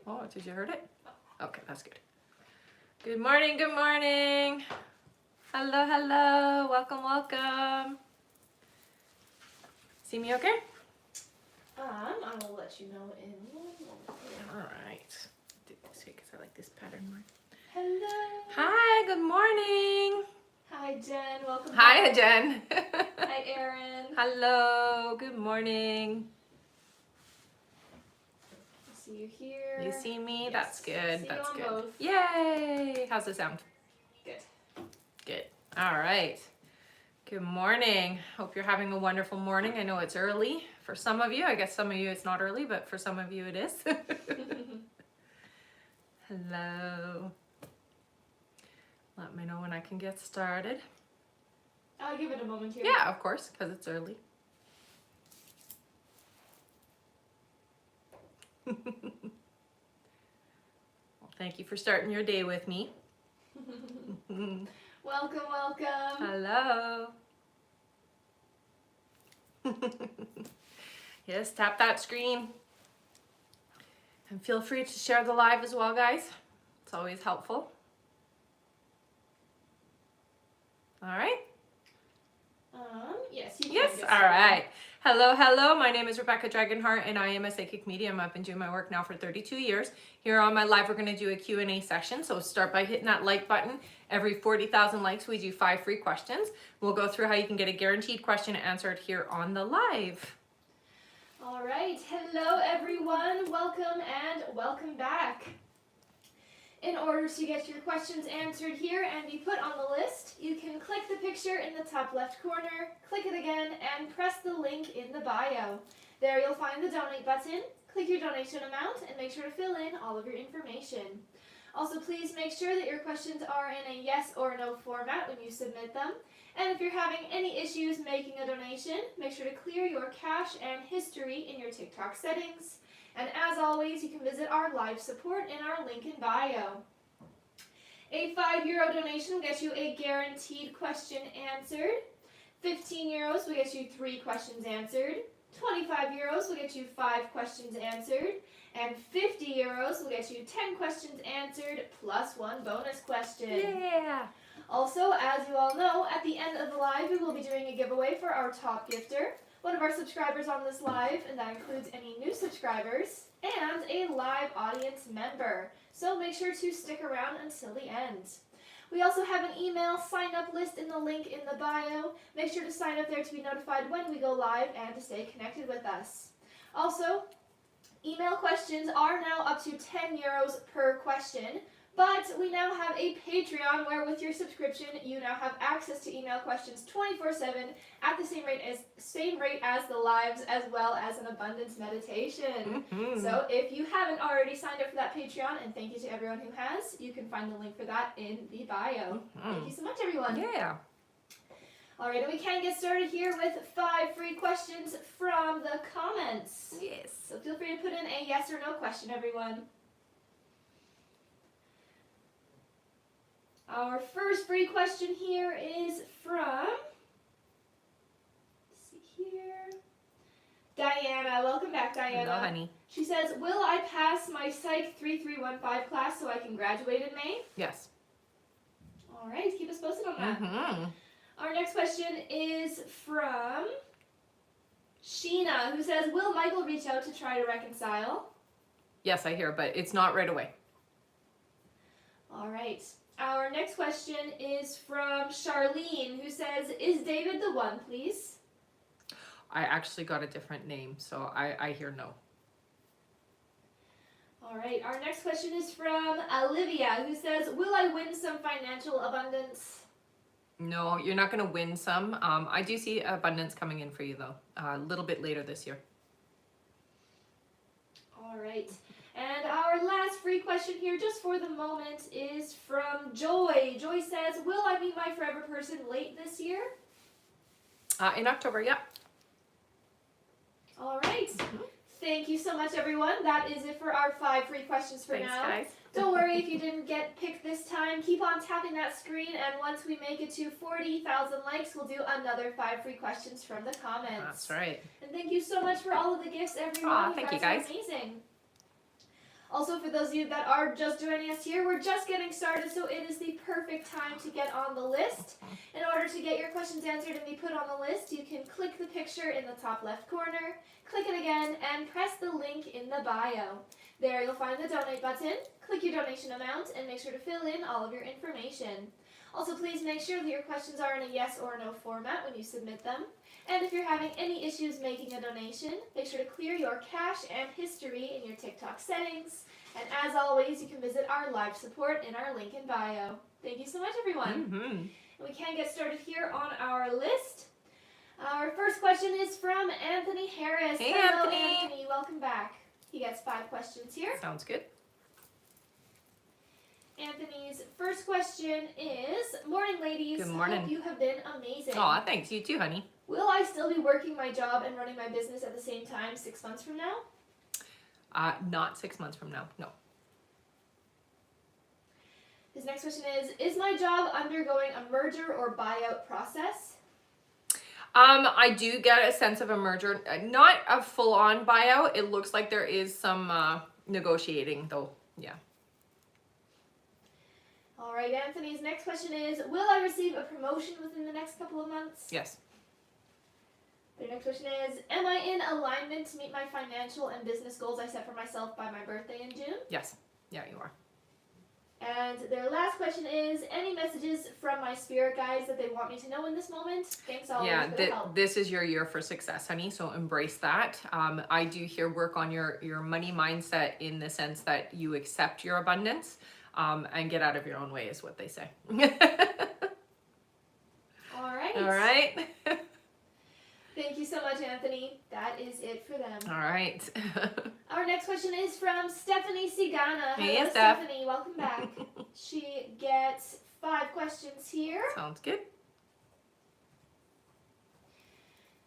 Oh, did you heard it? Okay, that's good. Good morning, good morning. Hello, hello. Welcome, welcome. See me okay? I will let you know in 1 moment. All right. Do it this way because I like this pattern more. Hello. Hi, good morning. Hi, Jen. Welcome Hi, back. Jen. Hi, Erin. Hello, good morning. I see you here. You see me? Yes. That's good. See That's you on good. both. Yay! How's it sound? Good. Good. All right. Good morning. Hope you're having a wonderful morning. I know it's early for some of you. I guess some of you it's not early, but for some of you it is. Hello. Let me know when I can get started. I'll give it a moment here. Yeah, of course, because it's early. Well, thank you for starting your day with me. Welcome, welcome. Hello. Yes, tap that screen. And feel free to share the live as well, guys. It's always helpful. All right. Yes, you can Yes, get all started. right. Hello, hello. My name is Rebecca Dragonheart, and I am a psychic medium. I've been doing my work now for 32 years. Here on my live, we're going to do a Q&A session. So start by hitting that like button. Every 40,000 likes, we do 5 free questions. We'll go through how you can get a guaranteed question answered here on the live. All right. Hello, everyone. Welcome and welcome back. In order to get your questions answered here and be put on the list, you can click the picture in the top left corner, click it again, and press the link in the bio. There you'll find the donate button. Click your donation amount and make sure to fill in all of your information. Also, please make sure that your questions are in a yes or no format when you submit them. And if you're having any issues making a donation, make sure to clear your cache and history in your TikTok settings. And as always, you can visit our live support in our link in bio. A €5 donation will get you a guaranteed question answered. 15 euros will get you 3 questions answered. 25 euros will get you 5 questions answered. And 50 euros will get you 10 questions answered plus 1 bonus question. Yeah. Also, as you all know, at the end of the live, we will be doing a giveaway for our top gifter, one of our subscribers on this live, and that includes any new subscribers, and a live audience member. So make sure to stick around until the end. We also have an email sign-up list in the link in the bio. Make sure to sign up there to be notified when we go live and to stay connected with us. Also, email questions are now up to 10 euros per question. But we now have a Patreon where with your subscription, you now have access to email questions 24/7 at the same rate as the lives, as well as an abundance meditation. So if you haven't already signed up for that Patreon, and thank you to everyone who has, you can find the link for that in the bio. Thank you so much, everyone. Yeah. All right, and we can get started here with 5 free questions from the comments. Yes. So feel free to put in a yes or no question, everyone. Our first free question here is from, let's see here, Diana. Welcome back, Diana. Hello, honey. She says, will I pass my Psych 3315 class so I can graduate in May? Yes. All right, keep us posted on that. Our next question is from Sheena, who says, will Michael reach out to try to reconcile? Yes, I hear, but it's not right away. All right. Our next question is from Charlene, who says, is David the one, please? I actually got a different name, so I hear no. All right, our next question is from Olivia, who says, will I win some financial abundance? No, you're not going to win some. I do see abundance coming in for you, though, a little bit later this year. All right. And our last free question here, just for the moment, is from Joy. Joy says, will I meet my forever person late this year? In October, yeah. All right. Thank you so much, everyone. That is it for our 5 free questions for Thanks, now. guys. Don't worry if you didn't get picked this time. Keep on tapping that screen, and once we make it to 40,000 likes, we'll do another 5 free questions from the comments. That's right. And thank you so much for all of the gifts, everyone. Aw, thank you, guys. Are amazing. Also, for those of you that are just joining us here, we're just getting started, so it is the perfect time to get on the list. In order to get your questions answered and be put on the list, you can click the picture in the top left corner, click it again, and press the link in the bio. There you'll find the donate button, click your donation amount, and make sure to fill in all of your information. Also, please make sure that your questions are in a yes or no format when you submit them. And if you're having any issues making a donation, make sure to clear your cache and history in your TikTok settings. And as always, you can visit our live support in our link in bio. Thank you so much, everyone. We can get started here on our list. Our first question is from Anthony Harris. Hey, Hello, Anthony. Welcome back. He gets 5 questions here. Sounds good. Anthony's first question is, morning, ladies. Good morning. Hope you have been amazing. Aw, thanks. You too, honey. Will I still be working my job and running my business at the same time 6 months from now? Not 6 months from now. No. His next question is my job undergoing a merger or buyout process? I do get a sense of a merger, not a full-on buyout. It looks like there is some negotiating, though. Yeah. All right, Anthony's next question is, will I receive a promotion within the next couple of months? Yes. Their next question is, am I in alignment to meet my financial and business goals I set for myself by my birthday in June? Yes. Yeah, you are. And their last question is, any messages from my spirit guides that they want me to know in this moment? Thanks always for the help. This is your year for success, honey, so embrace that. I do here work on your money mindset in the sense that you accept your abundance and get out of your own way is what they say. All right. All right. Thank you so much, Anthony. That is it for them. All right. Our next question is from Stephanie Sigana. Hey, Hello, Steph. Stephanie. Welcome back. She gets 5 questions here. Sounds good.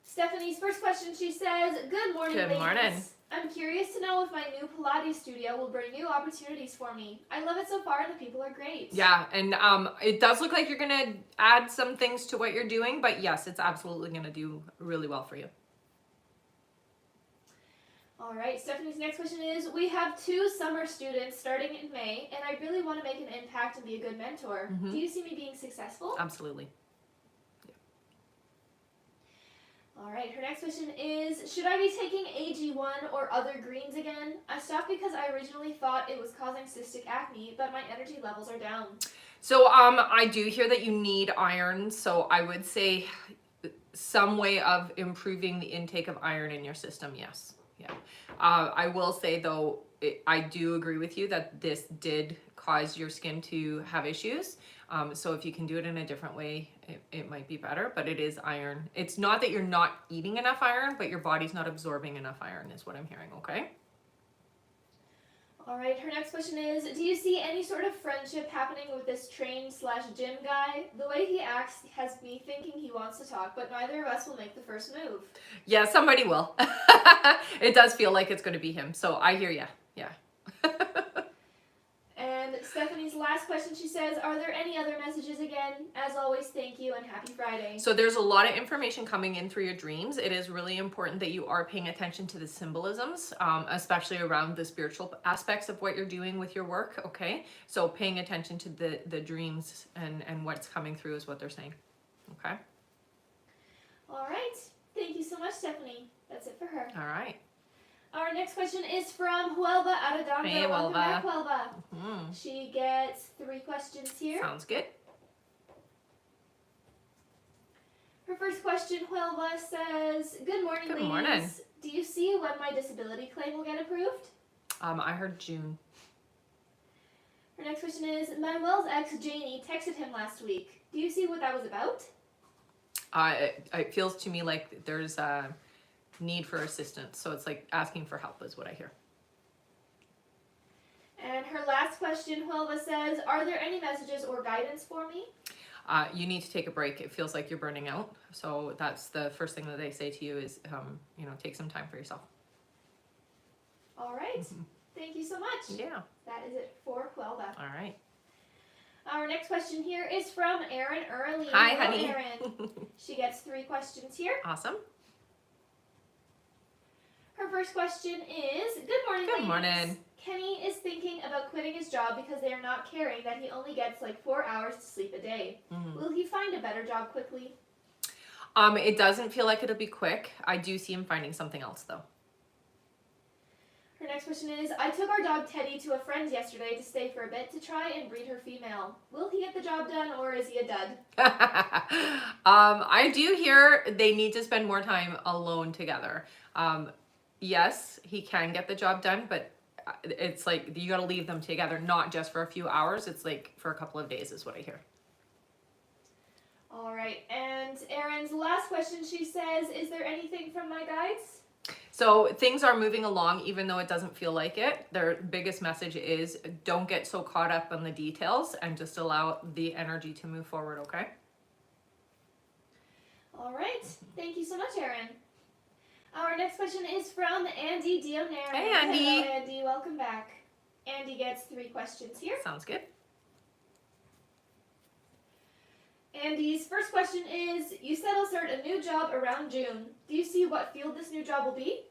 Stephanie's first question, she says, good morning, Good ladies. morning. I'm curious to know if my new Pilates studio will bring new opportunities for me. I love it so far and the people are great. Yeah, and it does look like you're going to add some things to what you're doing, but yes, it's absolutely going to do really well for you. All right, Stephanie's next question is, we have 2 summer students starting in May, and I really want to make an impact and be a good mentor. Do you see me being successful? Absolutely. All right, her next question is, should I be taking AG1 or other greens again? I stopped because I originally thought it was causing cystic acne, but my energy levels are down. So I do hear that you need iron, so I would say some way of improving the intake of iron in your system, yes. Yeah. I will say, though, I do agree with you that this did cause your skin to have issues. So if you can do it in a different way, it might be better, but it is iron. It's not that you're not eating enough iron, but your body's not absorbing enough iron is what I'm hearing, okay? All right, her next question is, do you see any sort of friendship happening with this train/gym guy? The way he acts has me thinking he wants to talk, but neither of us will make the first move. Yeah, somebody will. It does feel like it's going to be him, so I hear ya. Yeah. And Stephanie's last question, she says, are there any other messages again? As always, thank you and happy Friday. So there's a lot of information coming in through your dreams. It is really important that you are paying attention to the symbolisms, especially around the spiritual aspects of what you're doing with your work, okay? So paying attention to the dreams and what's coming through is what they're saying, okay? All right. Thank you so much, Stephanie. That's it for her. All right. Our next question is from Huelva Arredondo. Hey, Welcome Huelva. back, Huelva. She gets 3 questions here. Sounds good. Her first question, Huelva, says, good morning, Good ladies. morning. Do you see when my disability claim will get approved? I heard June. Her next question is, Manuel's ex, Janie, texted him last week. Do you see what that was about? It feels to me like there's a need for assistance, so it's like asking for help is what I hear. And her last question, Huelva, says, are there any messages or guidance for me? You need to take a break. It feels like you're burning out, so that's the first thing that they say to you is, take some time for yourself. All right. Thank you so much. Yeah. That is it for Huelva. All right. Our next question here is from Erin Early. Hi, Hello, honey. Erin. She gets 3 questions here. Awesome. Her first question is, good morning, Good ladies. morning. Kenny is thinking about quitting his job because they are not caring that he only gets like 4 hours to sleep a day. Will he find a better job quickly? It doesn't feel like it'll be quick. I do see him finding something else though. Her next question is, I took our dog Teddy to a friend's yesterday to stay for a bit to try and breed her female. Will he get the job done or is he a dud? I do hear they need to spend more time alone together. Yes, he can get the job done, but it's like you got to leave them together, not just for a few hours. It's like for a couple of days is what I hear. All right, and Erin's last question, she says, is there anything from my guides? So things are moving along, even though it doesn't feel like it. Their biggest message is don't get so caught up on the details and just allow the energy to move forward, okay? All right, thank you so much, Erin. Our next question is from Andy Dionary. Hey, Andy. Hello, Andy. Welcome back. Andy gets 3 questions here. Sounds good. Andy's first question is, you said I'll start a new job around June. Do you see what field this new job will be?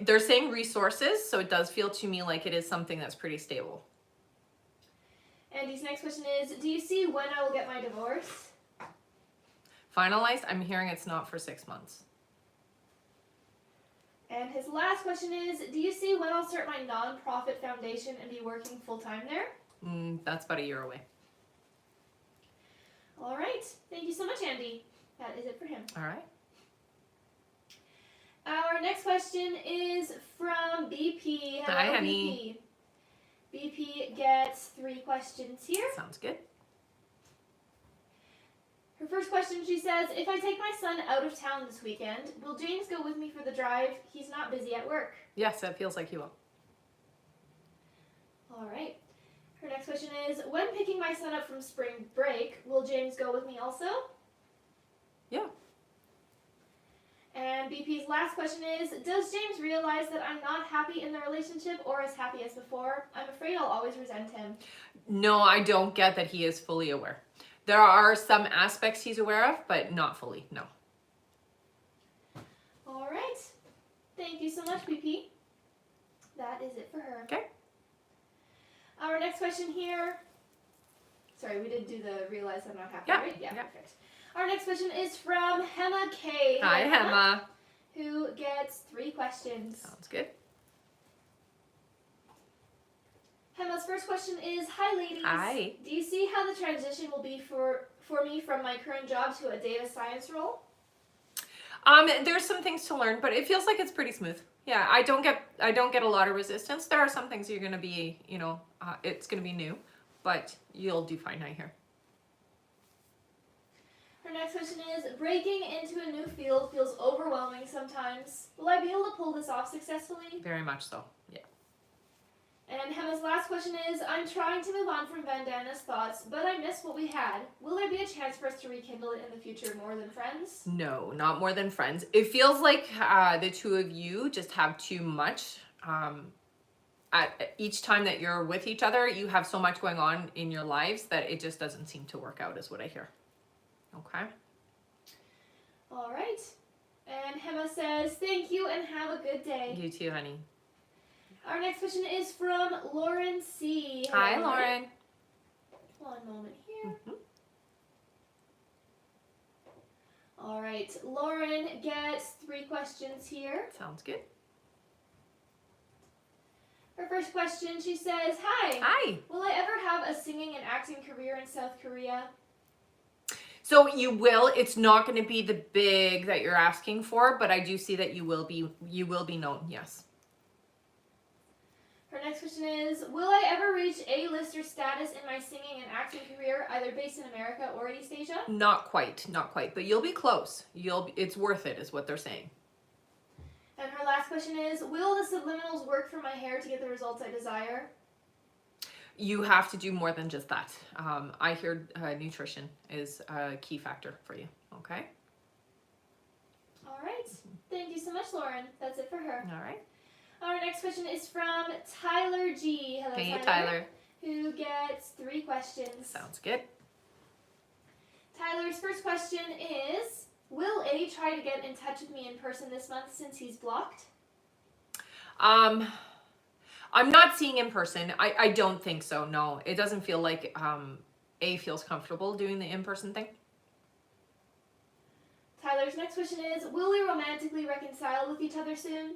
They're saying resources, so it does feel to me like it is something that's pretty stable. Andy's next question is, do you see when I will get my divorce? Finalized, I'm hearing it's not for 6 months. And his last question is, do you see when I'll start my nonprofit foundation and be working full-time there? That's about a year away. All right. Thank you so much, Andy. That is it for him. All right. Our next question is from BP. Hello, Hi, honey. BP. BP gets 3 questions here. Sounds good. Her first question, she says, if I take my son out of town this weekend, will James go with me for the drive? He's not busy at work. Yes, it feels like he will. All right. Her next question is, when picking my son up from spring break, will James go with me also? Yeah. And BP's last question is, does James realize that I'm not happy in the relationship or as happy as before? I'm afraid I'll always resent him. No, I don't get that he is fully aware. There are some aspects he's aware of, but not fully, no. All right. Thank you so much, BP. That is it for her. Okay. Our next question here. Sorry, we did do the realize I'm not happy, Yeah. right? Yeah, Yeah. perfect. Our next question is from Hema K. Hi, Hello, Emma. Who gets 3 questions. Sounds good. Hema's first question is, hi ladies. Hi. Do you see how the transition will be for me from my current job to a data science role? There's some things to learn, but it feels like it's pretty smooth. Yeah, I don't get a lot of resistance. There are some things you're gonna be, it's gonna be new, but you'll do fine, I hear. Her next question is, breaking into a new field feels overwhelming sometimes. Will I be able to pull this off successfully? Very much so, yeah. And Hema's last question is, I'm trying to move on from Vandana's thoughts, but I miss what we had. Will there be a chance for us to rekindle it in the future more than friends? No, not more than friends. It feels like the two of you just have too much. At each time that you're with each other, you have so much going on in your lives that it just doesn't seem to work out, is what I hear. Okay. All right. And Hema says, thank you and have a good day. You too, honey. Our next question is from Lauren C. Hi, Hello, Lauren. One moment here. Mhm. All right. Lauren gets 3 questions here. Sounds good. Her first question, she says, hi. Hi. Will I ever have a singing and acting career in South Korea? So you will. It's not going to be the big that you're asking for, but I do see that you will be known. Yes. Her next question is, will I ever reach A-lister status in my singing and acting career, either based in America or East Asia? Not quite, but you'll be close. It's worth it, is what they're saying. And her last question is, will the subliminals work for my hair to get the results I desire? You have to do more than just that. I hear nutrition is a key factor for you. Okay. All right. Thank you so much, Lauren. That's it for her. All right. Our next question is from Tyler G. Hello, Hey, Tyler. Who gets 3 questions. Sounds good. Tyler's first question is, will A try to get in touch with me in person this month since he's blocked? I'm not seeing in person. I don't think so. No, it doesn't feel like A feels comfortable doing the in-person thing. Tyler's next question is, will we romantically reconcile with each other soon?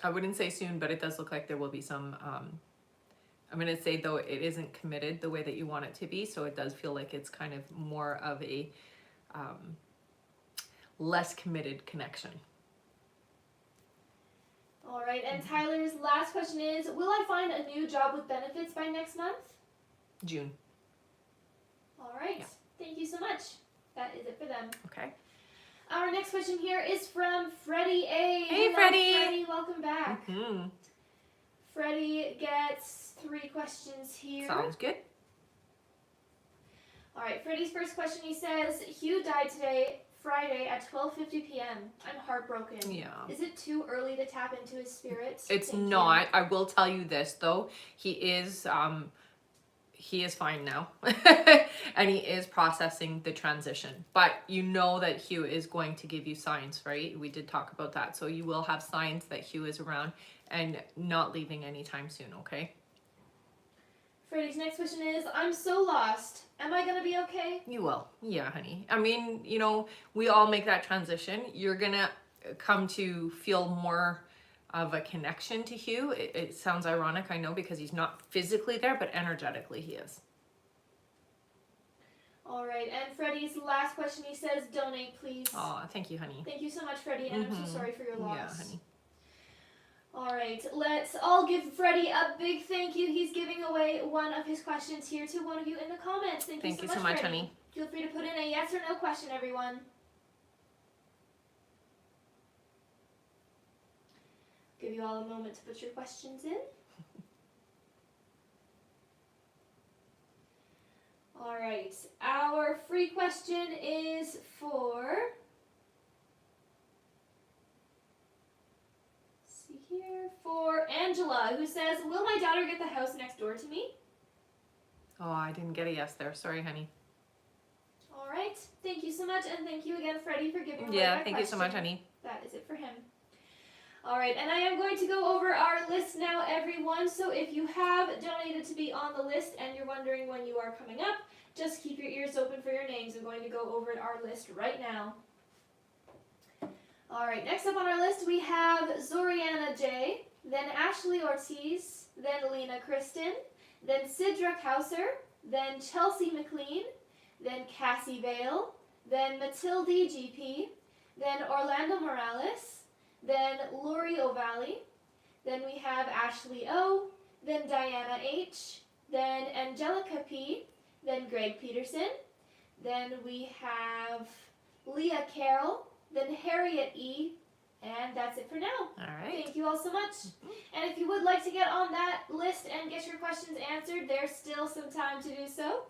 I wouldn't say soon, but it does look like there will be some, I'm going to say though it isn't committed the way that you want it to be. So it does feel like it's kind of more of a less committed connection. All right, and Tyler's last question is, will I find a new job with benefits by next month? June. All right, Yeah. Thank you so much. That is it for them. Okay. Our next question here is from Freddie A. Hey, Hello, Freddie. Freddie, welcome back. Mm-hmm. Freddie gets 3 questions here. Sounds good. All right, Freddie's first question, he says, Hugh died today, Friday at 12:50 p.m. I'm heartbroken. Yeah. Is it too early to tap into his spirits? It's Thank you. not. I will tell you this though. He is fine now. And he is processing the transition. But you know that Hugh is going to give you signs, right? We did talk about that. So you will have signs that Hugh is around and not leaving anytime soon, okay? Freddie's next question is, I'm so lost. Am I going to be okay? You will. Yeah, honey. I mean, you know, we all make that transition. You're going to come to feel more of a connection to Hugh. It sounds ironic, I know, because he's not physically there, but energetically he is. All right, and Freddie's last question, he says, donate, please. Oh, thank you, honey. Thank you so much, Freddie, and I'm so sorry for your loss. Yeah, honey. All right, let's all give Freddie a big thank you. He's giving away one of his questions here to one of you in the comments. Thank you so much, Freddie. honey. Feel free to put in a yes or no question, everyone. Give you all a moment to put your questions in. All right, our free question is for, for Angela, who says, will my daughter get the house next door to me? Oh, I didn't get a yes there. Sorry, honey. All right, thank you so much, and thank you again, Freddie, for giving away Yeah, that thank you so much, question. honey. That is it for him. All right, and I am going to go over our list now, everyone. So if you have donated to be on the list and you're wondering when you are coming up, just keep your ears open for your names. I'm going to go over our list right now. All right, next up on our list we have Zoriana J, then Ashley Ortiz, then Lena Kristen, then Sidra Kauser, then Chelsea McLean, then Cassie Vale, then Matilde GP, then Orlando Morales, then Lori O'Valley, then we have Ashley O, then Diana H, then Angelica P, then Greg Peterson, then we have Leah Carroll, then Harriet E, and that's it for now. All right. Thank you all so much. And if you would like to get on that list and get your questions answered, there's still some time to do so.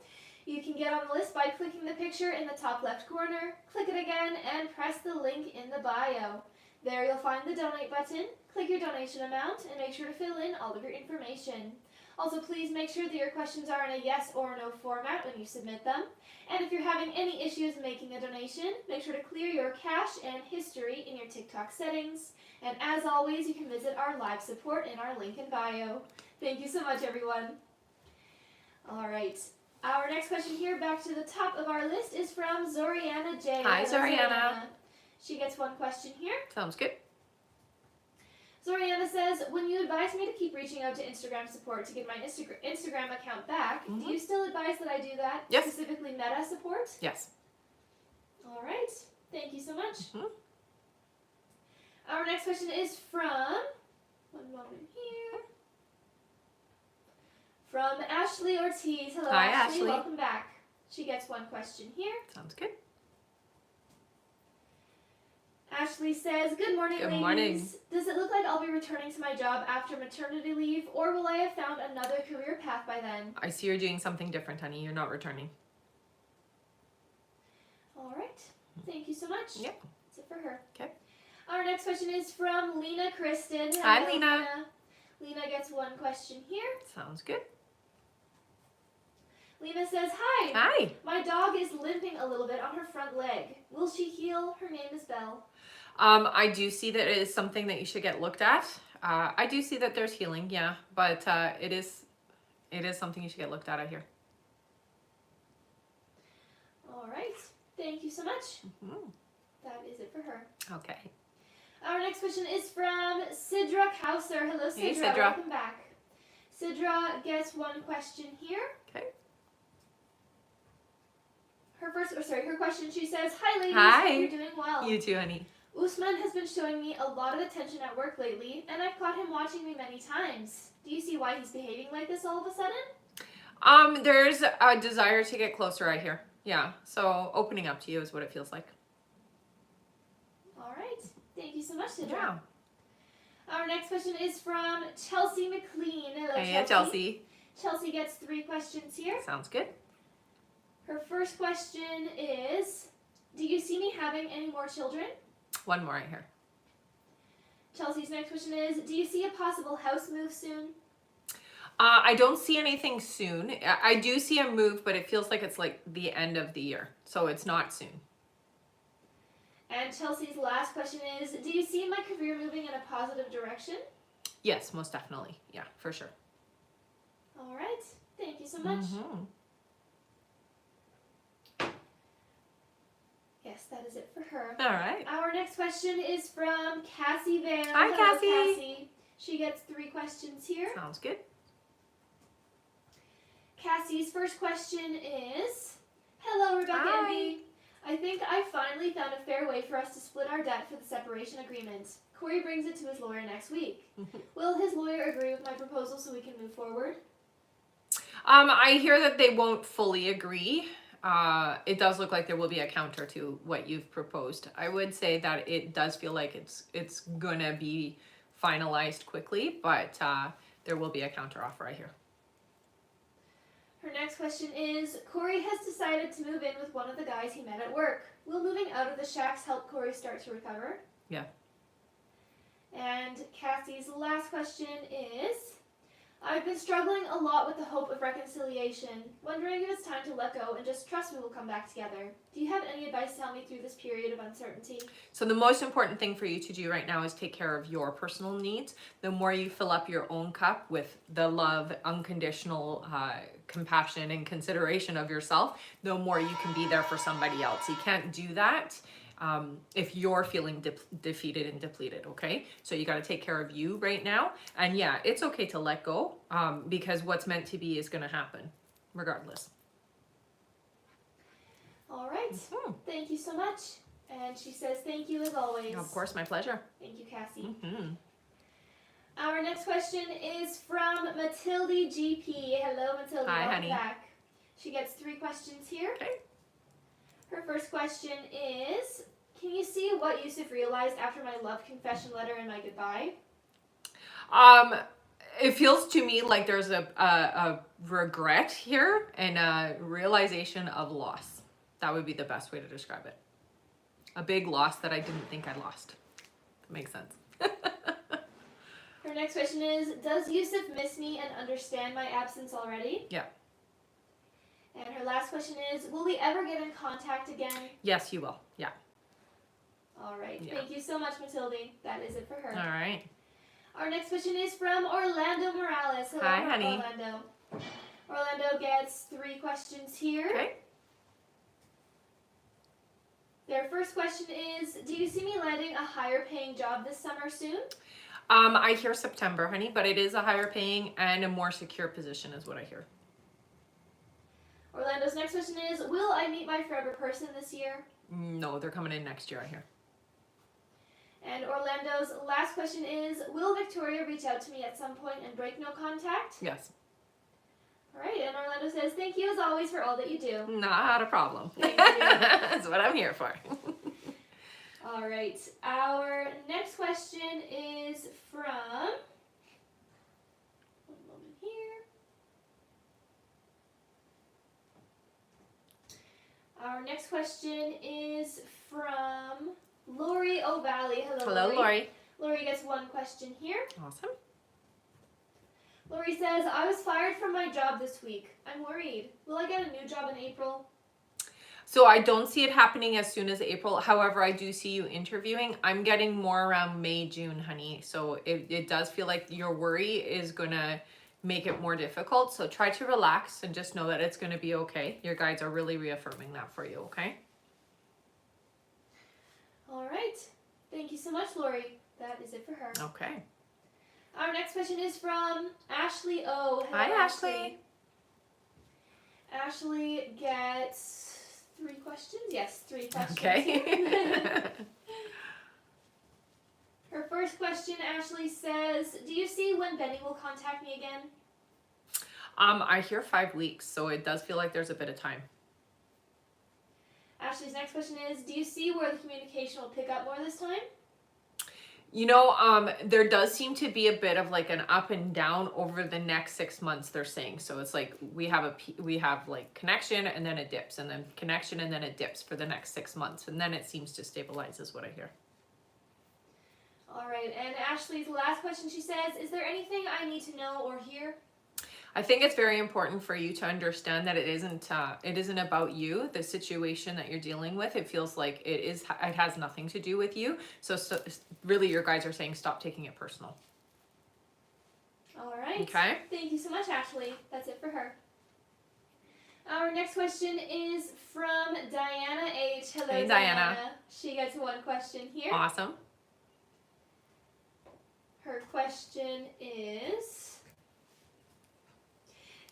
You can get on the list by clicking the picture in the top left corner, click it again, and press the link in the bio. There you'll find the donate button, click your donation amount, and make sure to fill in all of your information. Also, please make sure that your questions are in a yes or no format when you submit them. And if you're having any issues making a donation, make sure to clear your cache and history in your TikTok settings. And as always, you can visit our live support in our link in bio. Thank you so much, everyone. All right. Our next question here, back to the top of our list, is from Zoriana J. Hi, Hello, Zoriana. She gets one question here. Sounds good. Zoriana says, when you advise me to keep reaching out to Instagram support to get my Instagram account back, do you still advise that I do that? Yes. Specifically Meta support? Yes. All right. Thank you so much. Mm-hmm. Our next question is from, one moment here, from Ashley Ortiz. Hello, Hi, Ashley. Ashley. Welcome back. She gets one question here. Sounds good. Ashley says, good morning, Good ladies. morning. Does it look like I'll be returning to my job after maternity leave, or will I have found another career path by then? I see you're doing something different, honey. You're not returning. All right. Thank you so much. Yep. That's it for her. Okay. Our next question is from Lena Kristen. Hi, Hello, Lena. Lena gets one question here. Sounds good. Lena says, hi. Hi. My dog is limping a little bit on her front leg. Will she heal? Her name is Belle. I do see that it is something that you should get looked at. I do see that there's healing, yeah, but it is something you should get looked at here. All right. Thank you so much. Mhm. That is it for her. Okay. Our next question is from Sidra Kauser. Hello, Sidra. Hey, Sidra. Welcome back. Sidra gets one question here. Okay. Her question, she says, "Hi, ladies. Hi. Hope you're doing well. You too, honey. Usman has been showing me a lot of attention at work lately, and I've caught him watching me many times. Do you see why he's behaving like this all of a sudden?" There's a desire to get closer, I hear. Yeah, so opening up to you is what it feels like. All right. Thank you so much, Sidra. Yeah. Our next question is from Chelsea McLean. Hello, Hey, Chelsea. Chelsea gets 3 questions here. Sounds good. Her first question is, do you see me having any more children? One more right here. Chelsea's next question is, do you see a possible house move soon? I don't see anything soon. I do see a move, but it feels like it's like the end of the year, so it's not soon. And Chelsea's last question is, do you see my career moving in a positive direction? Yes, most definitely. Yeah, for sure. All right. Thank you so much. Mhm. Yes, that is it for her. All right. Our next question is from Cassie Van. Hi, Hello, Cassie. Cassie. She gets 3 questions here. Sounds good. Cassie's first question is, hello, Rebecca Hi. and Bea. I think I finally found a fair way for us to split our debt for the separation agreement. Corey brings it to his lawyer next week. Will his lawyer agree with my proposal so we can move forward? I hear that they won't fully agree. It does look like there will be a counter to what you've proposed. I would say that it does feel like it's gonna be finalized quickly, but there will be a counter offer, I hear. Her next question is, Corey has decided to move in with one of the guys he met at work. Will moving out of the shacks help Corey start to recover? Yeah. And Cassie's last question is, I've been struggling a lot with the hope of reconciliation, wondering if it's time to let go and just trust we will come back together. Do you have any advice to help me through this period of uncertainty? So the most important thing for you to do right now is take care of your personal needs. The more you fill up your own cup with the love, unconditional compassion and consideration of yourself, the more you can be there for somebody else. You can't do that if you're feeling defeated and depleted, okay? So you got to take care of you right now. And yeah, it's okay to let go because what's meant to be is going to happen regardless. All right. Mm-hmm. Thank you so much. And she says thank you as always. Of course, my pleasure. Thank you, Cassie. Mm-hmm. Our next question is from Matilde GP. Hello, Matilde. Hi, Welcome honey. back. She gets 3 questions here. Okay. Her first question is, can you see what Yusuf realized after my love confession letter and my goodbye? It feels to me like there's a regret here and a realization of loss. That would be the best way to describe it. A big loss that I didn't think I lost. That makes sense. Her next question is, does Yusuf miss me and understand my absence already? Yeah. And her last question is, will we ever get in contact again? Yes, you will. Yeah. All right. Yeah. Thank you so much, Matilde. That is it for her. All right. Our next question is from Orlando Morales. Hello, Hi, honey. Orlando. Orlando gets 3 questions here. Okay. Their first question is, do you see me landing a higher paying job this summer soon? I hear September, honey, but it is a higher paying and a more secure position is what I hear. Orlando's next question is, will I meet my forever person this year? No, they're coming in next year, I hear. And Orlando's last question is, will Victoria reach out to me at some point and break no contact? Yes. All right, and Orlando says, thank you as always for all that you do. Not a problem. Thank you. That's what I'm here for. All right, our next question is from, one moment here. Our next question is from Lori O'Valley. Hello, Lori. Lori gets 1 question here. Awesome. Lori says, I was fired from my job this week. I'm worried. Will I get a new job in April? So I don't see it happening as soon as April. However, I do see you interviewing. I'm getting more around May, June, honey. So it does feel like your worry is going to make it more difficult. So try to relax and just know that it's going to be okay. Your guides are really reaffirming that for you, okay? All right. Thank you so much, Lori. That is it for her. Okay. Our next question is from Ashley O. Hello, Hi, Ashley. Ashley gets 3 questions. Yes, 3 questions. Okay. Her first question, Ashley says, do you see when Benny will contact me again? I hear 5 weeks, so it does feel like there's a bit of time. Ashley's next question is, do you see where the communication will pick up more this time? You know, there does seem to be a bit of like an up and down over the next 6 months, they're saying. So it's like we have like connection and then it dips, and then connection and then it dips for the next 6 months, and then it seems to stabilize is what I hear. All right, and Ashley's last question, she says, is there anything I need to know or hear? I think it's very important for you to understand that it isn't about you, the situation that you're dealing with. It feels like it has nothing to do with you. So really your guides are saying stop taking it personal. All right. Okay. Thank you so much, Ashley. That's it for her. Our next question is from Diana H. Hello, Hey, Diana. She gets 1 question here. Awesome. Her question is,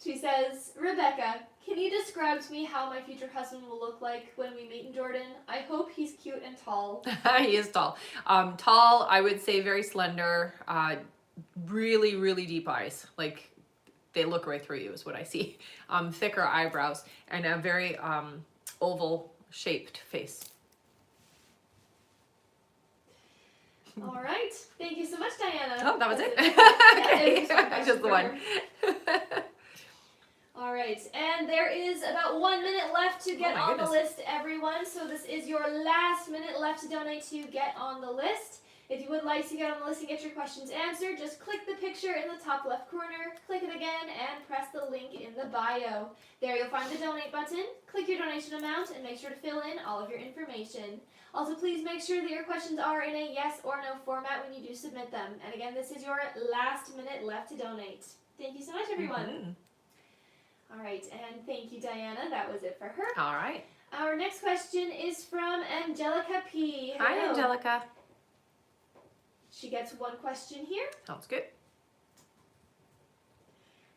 she says, Rebecca, can you describe to me how my future husband will look like when we meet in Jordan? I hope he's cute and tall. He is tall. Tall, I would say very slender, really, really deep eyes. Like they look right through you is what I see. Thicker eyebrows and a very oval shaped face. All right. Thank you so much, Diana. Oh, that was it? Yeah, Just the one. All right, and there is about 1 minute left to get on goodness. the list, everyone. So this is your last minute left to donate to get on the list. If you would like to get on the list and get your questions answered, just click the picture in the top left corner, click it again, and press the link in the bio. There you'll find the donate button. Click your donation amount and make sure to fill in all of your information. Also, please make sure that your questions are in a yes or no format when you do submit them. And again, this is your last minute left to donate. Thank you so much, everyone. Mm-hmm. All right, and thank you, Diana. That was it for her. All right. Our next question is from Angelica P. Hello. Hi, Angelica. She gets 1 question here. Sounds good.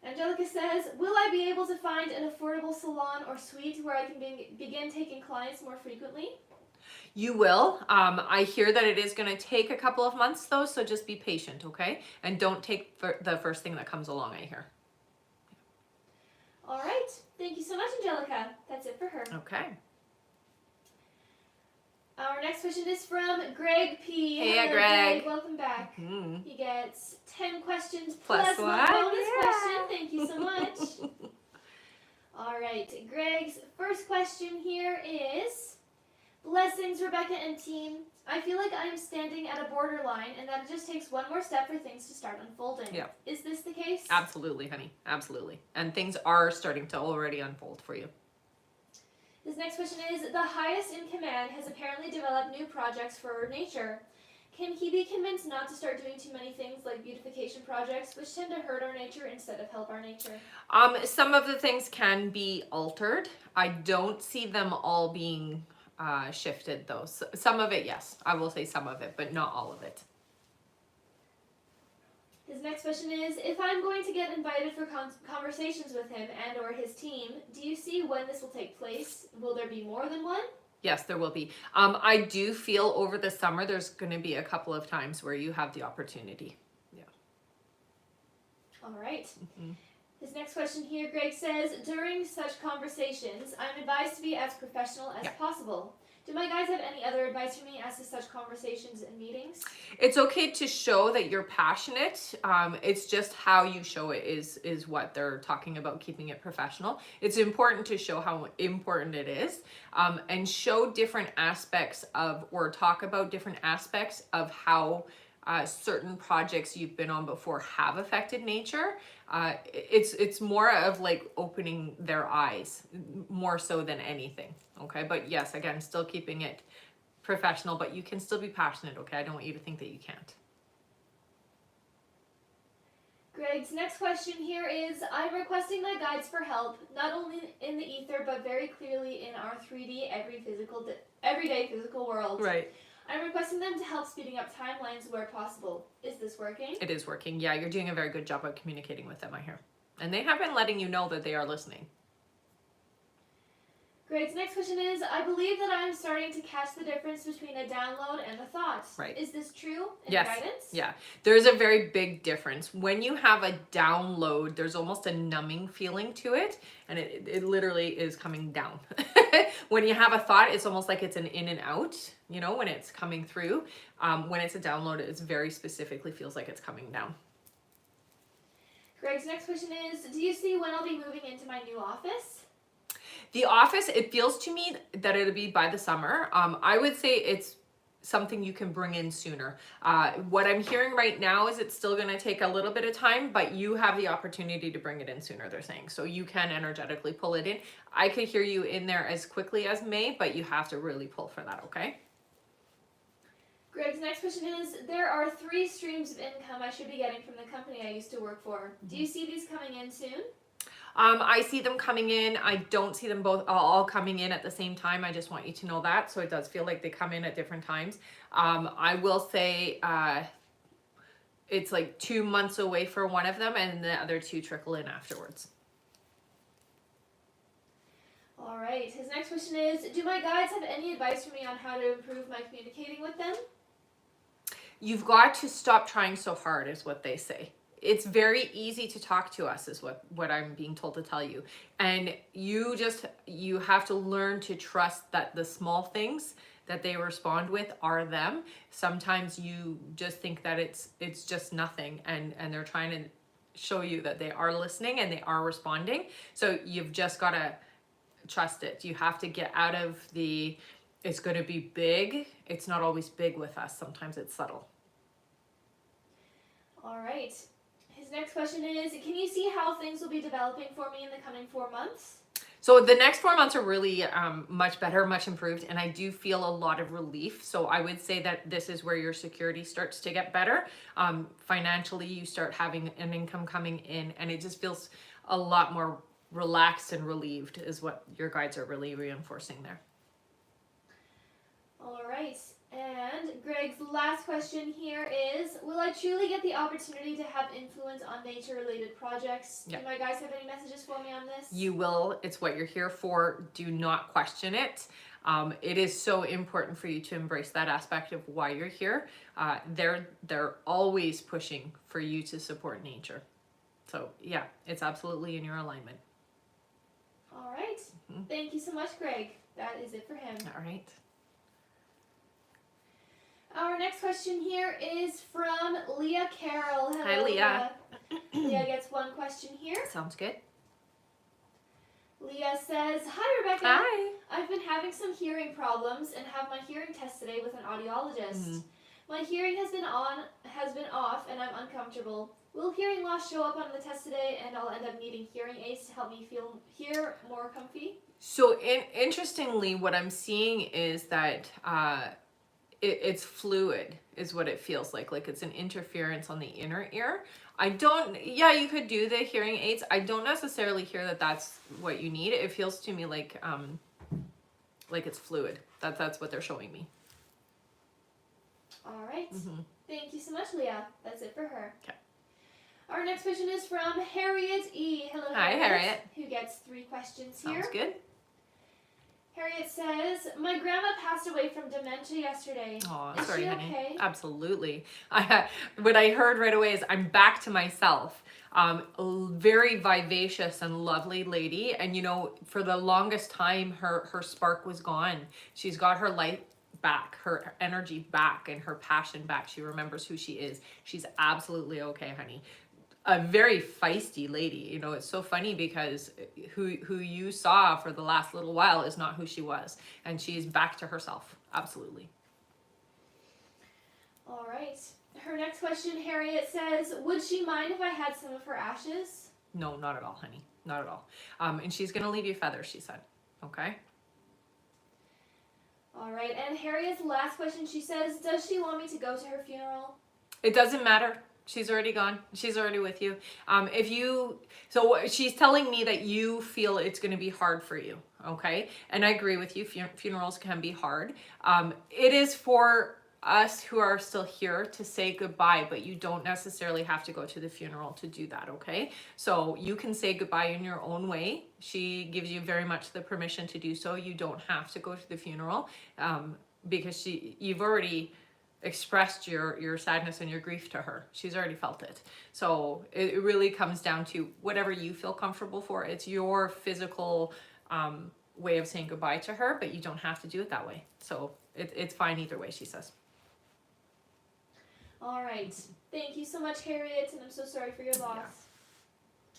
Angelica says, will I be able to find an affordable salon or suite where I can begin taking clients more frequently? You will. I hear that it is going to take a couple of months though, so just be patient, okay? And don't take the first thing that comes along, I hear. All right. Thank you so much, Angelica. That's it for her. Okay. Our next question is from Greg P. Hey, Hello, Greg. Welcome back. Mm. He gets 10 questions Plus one one. bonus Yeah. question. Thank you so much. All right. Greg's first question here is, blessings, Rebecca and team. I feel like I'm standing at a borderline and that it just takes one more step for things to start unfolding. Yeah. Is this the case? Absolutely, honey. Absolutely. And things are starting to already unfold for you. This next question is, the highest in command has apparently developed new projects for nature. Can he be convinced not to start doing too many things like beautification projects, which tend to hurt our nature instead of help our nature? Some of the things can be altered. I don't see them all being shifted though. So, some of it, yes. I will say some of it, but not all of it. His next question is, if I'm going to get invited for conversations with him and or his team, do you see when this will take place? Will there be more than one? Yes, there will be. I do feel over the summer there's going to be a couple of times where you have the opportunity. Yeah. All right. Mm-hmm. His next question here, Greg says, during such conversations, I'm advised to be as professional as possible. Do my guys have any other advice for me as to such conversations and meetings? It's okay to show that you're passionate. It's just how you show it is what they're talking about, keeping it professional. It's important to show how important it is, and show different aspects of, or talk about different aspects of how certain projects you've been on before have affected nature. It's more of like opening their eyes more so than anything. Okay, but yes, again, still keeping it professional, but you can still be passionate, okay? I don't want you to think that you can't. Greg's next question here is, I'm requesting my guides for help, not only in the ether, but very clearly in our 3D everyday physical world. Right. I'm requesting them to help speeding up timelines where possible. Is this working? It is working. Yeah, you're doing a very good job of communicating with them, I hear. And they have been letting you know that they are listening. Greg's next question is, I believe that I'm starting to catch the difference between a download and a thought. Right. Is this true in Yes. guidance? Yeah. There's a very big difference. When you have a download, there's almost a numbing feeling to it, and it literally is coming down. When you have a thought, it's almost like it's an in and out, you know, when it's coming through. When it's a download, it very specifically feels like it's coming down. Greg's next question is, do you see when I'll be moving into my new office? The office, it feels to me that it'll be by the summer. I would say it's something you can bring in sooner. What I'm hearing right now is it's still going to take a little bit of time, but you have the opportunity to bring it in sooner, they're saying. So you can energetically pull it in. I could hear you in there as quickly as May, but you have to really pull for that, okay? Greg's next question is, there are 3 streams of income I should be getting from the company I used to work for. Do you see these coming in soon? I see them coming in. I don't see them both all coming in at the same time. I just want you to know that. So it does feel like they come in at different times. I will say it's like 2 months away for one of them, and the other 2 trickle in afterwards. All right. His next question is, do my guides have any advice for me on how to improve my communicating with them? You've got to stop trying so hard, is what they say. It's very easy to talk to us, is what I'm being told to tell you. And you have to learn to trust that the small things that they respond with are them. Sometimes you just think that it's just nothing, and they're trying to show you that they are listening and they are responding. So you've just got to trust it. You have to get out of it's going to be big. It's not always big with us. Sometimes it's subtle. All right. His next question is, can you see how things will be developing for me in the coming 4 months? So the next 4 months are really much better, much improved, and I do feel a lot of relief. So I would say that this is where your security starts to get better. Financially, you start having an income coming in, and it just feels a lot more relaxed and relieved, is what your guides are really reinforcing there. All right. And Greg's last question here is, will I truly get the opportunity to have influence on nature-related projects? Yeah. Do my guys have any messages for me on this? You will. It's what you're here for. Do not question it. It is so important for you to embrace that aspect of why you're here. They're always pushing for you to support nature. So yeah, it's absolutely in your alignment. All right. Mm-hmm. Thank you so much, Greg. That is it for him. All right. Our next question here is from Leah Carroll. Hello, Hi, Leah. Leah gets one question here. Sounds good. Leah says, hi, Rebecca. Hi. I've been having some hearing problems and have my hearing test today with an audiologist. Mm-hmm. My hearing has been off, and I'm uncomfortable. Will hearing loss show up on the test today, and I'll end up needing hearing aids to help me hear more comfy? So interestingly, what I'm seeing is that it's fluid, is what it feels like it's an interference on the inner ear. You could do the hearing aids. I don't necessarily hear that that's what you need. It feels to me like it's fluid. That's what they're showing me. All right. Mm-hmm. Thank you so much, Leah. That's it for her. Okay. Our next question is from Harriet E. Hello, Hi, Harriet. Who gets 3 questions here. Sounds good. Harriet says, my grandma passed away from dementia yesterday. Oh, is sorry, she honey. okay? Absolutely. What I heard right away is I'm back to myself. Very vivacious and lovely lady. And for the longest time, her spark was gone. She's got her light back, her energy back, and her passion back. She remembers who she is. She's absolutely okay, honey. A very feisty lady. It's so funny because who you saw for the last little while is not who she was, and she's back to herself. Absolutely. All right. Her next question, Harriet says, would she mind if I had some of her ashes? No, not at all, honey. Not at all. And she's gonna leave you feathers, she said. Okay. All right, and Harriet's last question, she says, does she want me to go to her funeral? It doesn't matter. She's already gone. She's already with you. So she's telling me that you feel it's going to be hard for you. Okay. And I agree with you. Funerals can be hard. It is for us who are still here to say goodbye, but you don't necessarily have to go to the funeral to do that. Okay. So you can say goodbye in your own way. She gives you very much the permission to do so. You don't have to go to the funeral, because you've already expressed your sadness and your grief to her. She's already felt it. So it really comes down to whatever you feel comfortable for. It's your physical way of saying goodbye to her, but you don't have to do it that way. So it's fine either way, she says. All right. Thank you so much, Harriet, and I'm so sorry for your loss.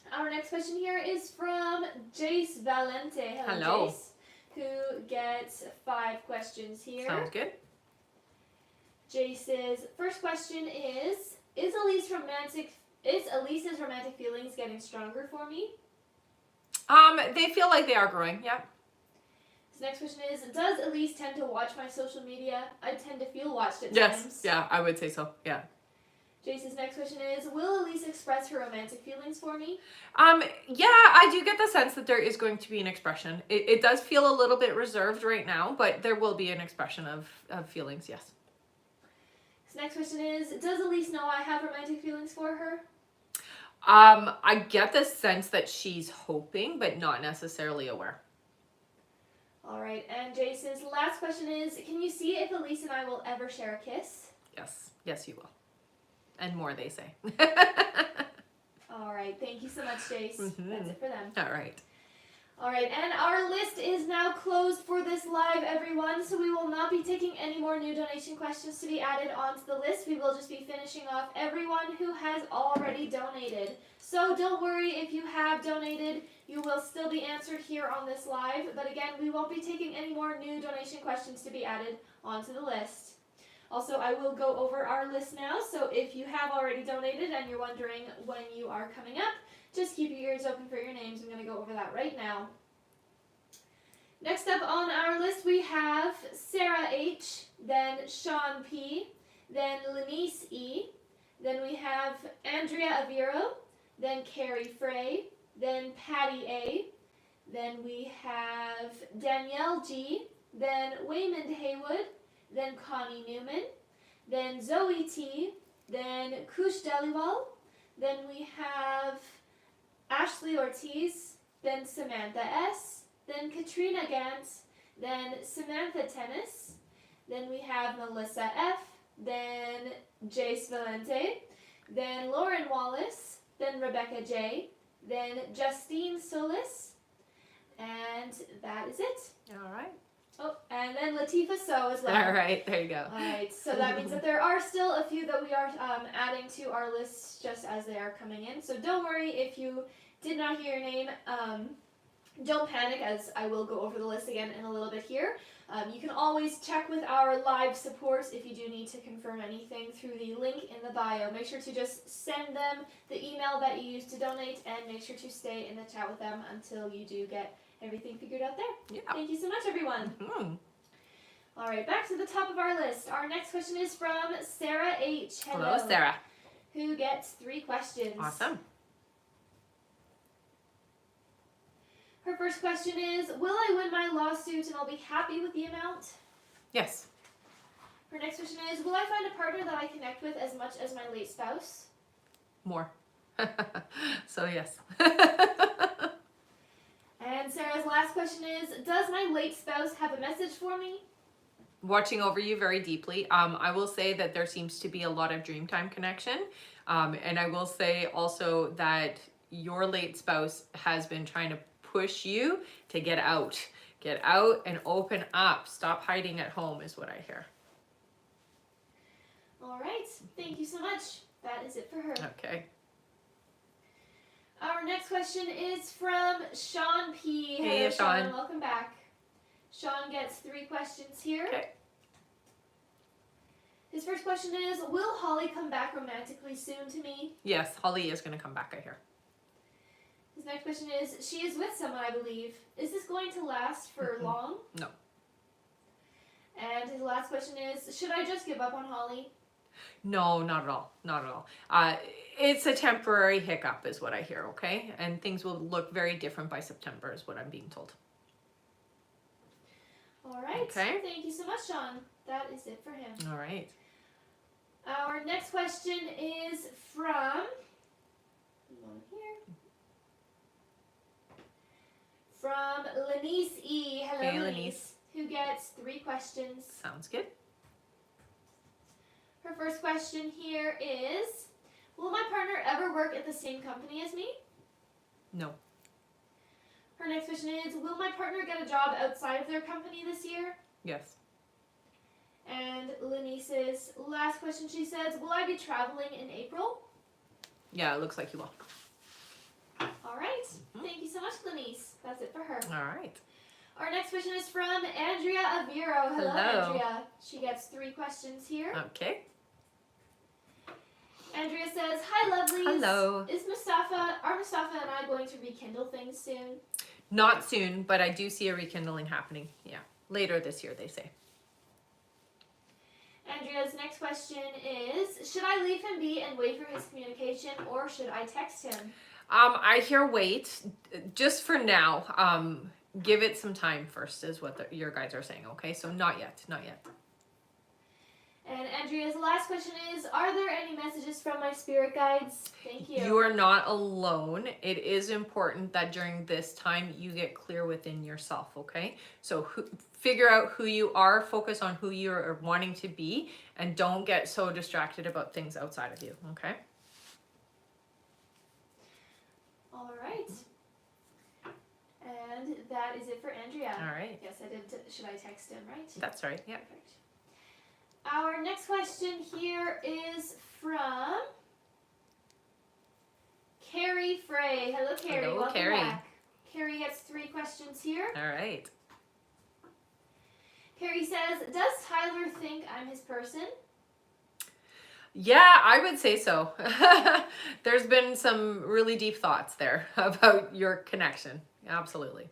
Yeah. Our next question here is from Jace Valente. Hello. Jace, who gets 5 questions here. Sounds good. Jace's first question is Elise's romantic feelings getting stronger for me? They feel like they are growing, yeah. His next question is, does Elise tend to watch my social media? I tend to feel watched at Yes, times. yeah, I would say so, yeah. Jace's next question is, will Elise express her romantic feelings for me? Yeah, I do get the sense that there is going to be an expression. It does feel a little bit reserved right now, but there will be an expression of feelings, yes. His next question is, does Elise know I have romantic feelings for her? I get the sense that she's hoping, but not necessarily aware. All right, and Jason's last question is, can you see if Elise and I will ever share a kiss? Yes, you will. And more, they say. All right, thank you so much, Jace. Mm-hmm. That's it for them. All right. All right, and our list is now closed for this live, everyone, so we will not be taking any more new donation questions to be added onto the list. We will just be finishing off everyone who has already donated. So don't worry if you have donated, you will still be answered here on this live, but again, we won't be taking any more new donation questions to be added onto the list. Also, I will go over our list now, so if you have already donated and you're wondering when you are coming up, just keep your ears open for your names. I'm going to go over that right now. Next up on our list, we have Sarah H., then Sean P., then Lenice E., then we have Andrea Aviro, then Carrie Frey, then Patty A., then we have Danielle G., then Waymond Haywood, then Connie Newman, then Zoe T., then Kush Deliwal, then we have Ashley Ortiz, then Samantha S., then Katrina Gantz, then Samantha Tennis, then we have Melissa F., then Jace Valente, then Lauren Wallace, then Rebecca J., then Justine Solis, and that is it. All right. Oh, and then Latifa So as well. All right, there you go. All right, so that means that there are still a few that we are adding to our list just as they are coming in. So don't worry if you did not hear your name. Don't panic, as I will go over the list again in a little bit here. You can always check with our live support if you do need to confirm anything through the link in the bio. Make sure to just send them the email that you used to donate, and make sure to stay in the chat with them until you do get everything figured out there. Yeah. Thank you so much, everyone. Mm-hmm. All right, back to the top of our list. Our next question is from Sarah H. Hello, Sarah. Who gets 3 questions. Awesome. Her first question is, will I win my lawsuit and I'll be happy with the amount? Yes. Her next question is, will I find a partner that I connect with as much as my late spouse? More. So yes. And Sarah's last question is, does my late spouse have a message for me? Watching over you very deeply. I will say that there seems to be a lot of Dreamtime connection. And I will say also that your late spouse has been trying to push you to get out. Get out and open up. Stop hiding at home is what I hear. All right. Thank you so much. That is it for her. Okay. Our next question is from Sean P. Hey, Hello, Sean. Welcome back. Sean gets 3 questions here. Okay. His first question is, will Holly come back romantically soon to me? Yes, Holly is going to come back, I hear. His next question is, she is with someone, I believe. Is this going to last for long? No. And his last question is, should I just give up on Holly? No, not at all. Not at all. It's a temporary hiccup is what I hear, okay? And things will look very different by September is what I'm being told. All right. Okay. Thank you so much, Sean. That is it for him. All right. Our next question is from, from Lenice E. Hello, Hey, Lenice. Lenice. Who gets 3 questions. Sounds good. Her first question here is, will my partner ever work at the same company as me? No. Her next question is, will my partner get a job outside of their company this year? Yes. And Lenice's last question, she says, will I be traveling in April? Yeah, it looks like you will. All right. Thank you so much, Lenice. That's it for her. All right. Our next question is from Andrea Aviro. Hello, Hello. Andrea. She gets 3 questions here. Okay. Andrea says, hi, lovelies. Hello. Are Mustafa and I going to rekindle things soon? Not soon, but I do see a rekindling happening. Yeah. Later this year, they say. Andrea's next question is, should I leave him be and wait for his communication, or should I text him? I hear wait. Just for now. Give it some time first is what your guys are saying, okay? So not yet. Not yet. And Andrea's last question is, are there any messages from my spirit guides? Thank you. You are not alone. It is important that during this time you get clear within yourself, okay? So figure out who you are, focus on who you are wanting to be, and don't get so distracted about things outside of you, okay? All right. And that is it for Andrea. All right. Yes, I did. Should I text him, right? That's right, yeah. Perfect. Our next question here is from Carrie Frey. Hello, Carrie. Hello, Welcome Carrie. back. Carrie gets 3 questions here. All right. Carrie says, does Tyler think I'm his person? Yeah, I would say so. There's been some really deep thoughts there about your connection. Absolutely.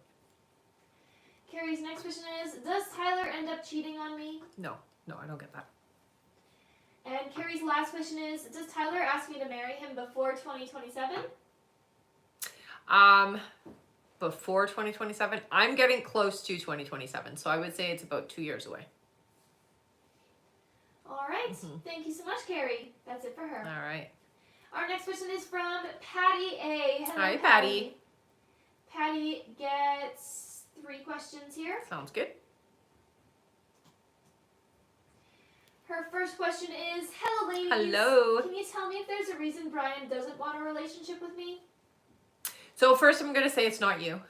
Carrie's next question is, does Tyler end up cheating on me? No, I don't get that. And Carrie's last question is, does Tyler ask me to marry him before 2027? Before 2027, I'm getting close to 2027, so I would say it's about 2 years away. All right. Thank you so much, Carrie. That's it for her. All right. Our next question is from Patty A. Hello, Hi, Patty. Patty gets 3 questions here. Sounds good. Her first question is, hello, ladies. Hello. Can you tell me if there's a reason Brian doesn't want a relationship with me? So first I'm going to say it's not you.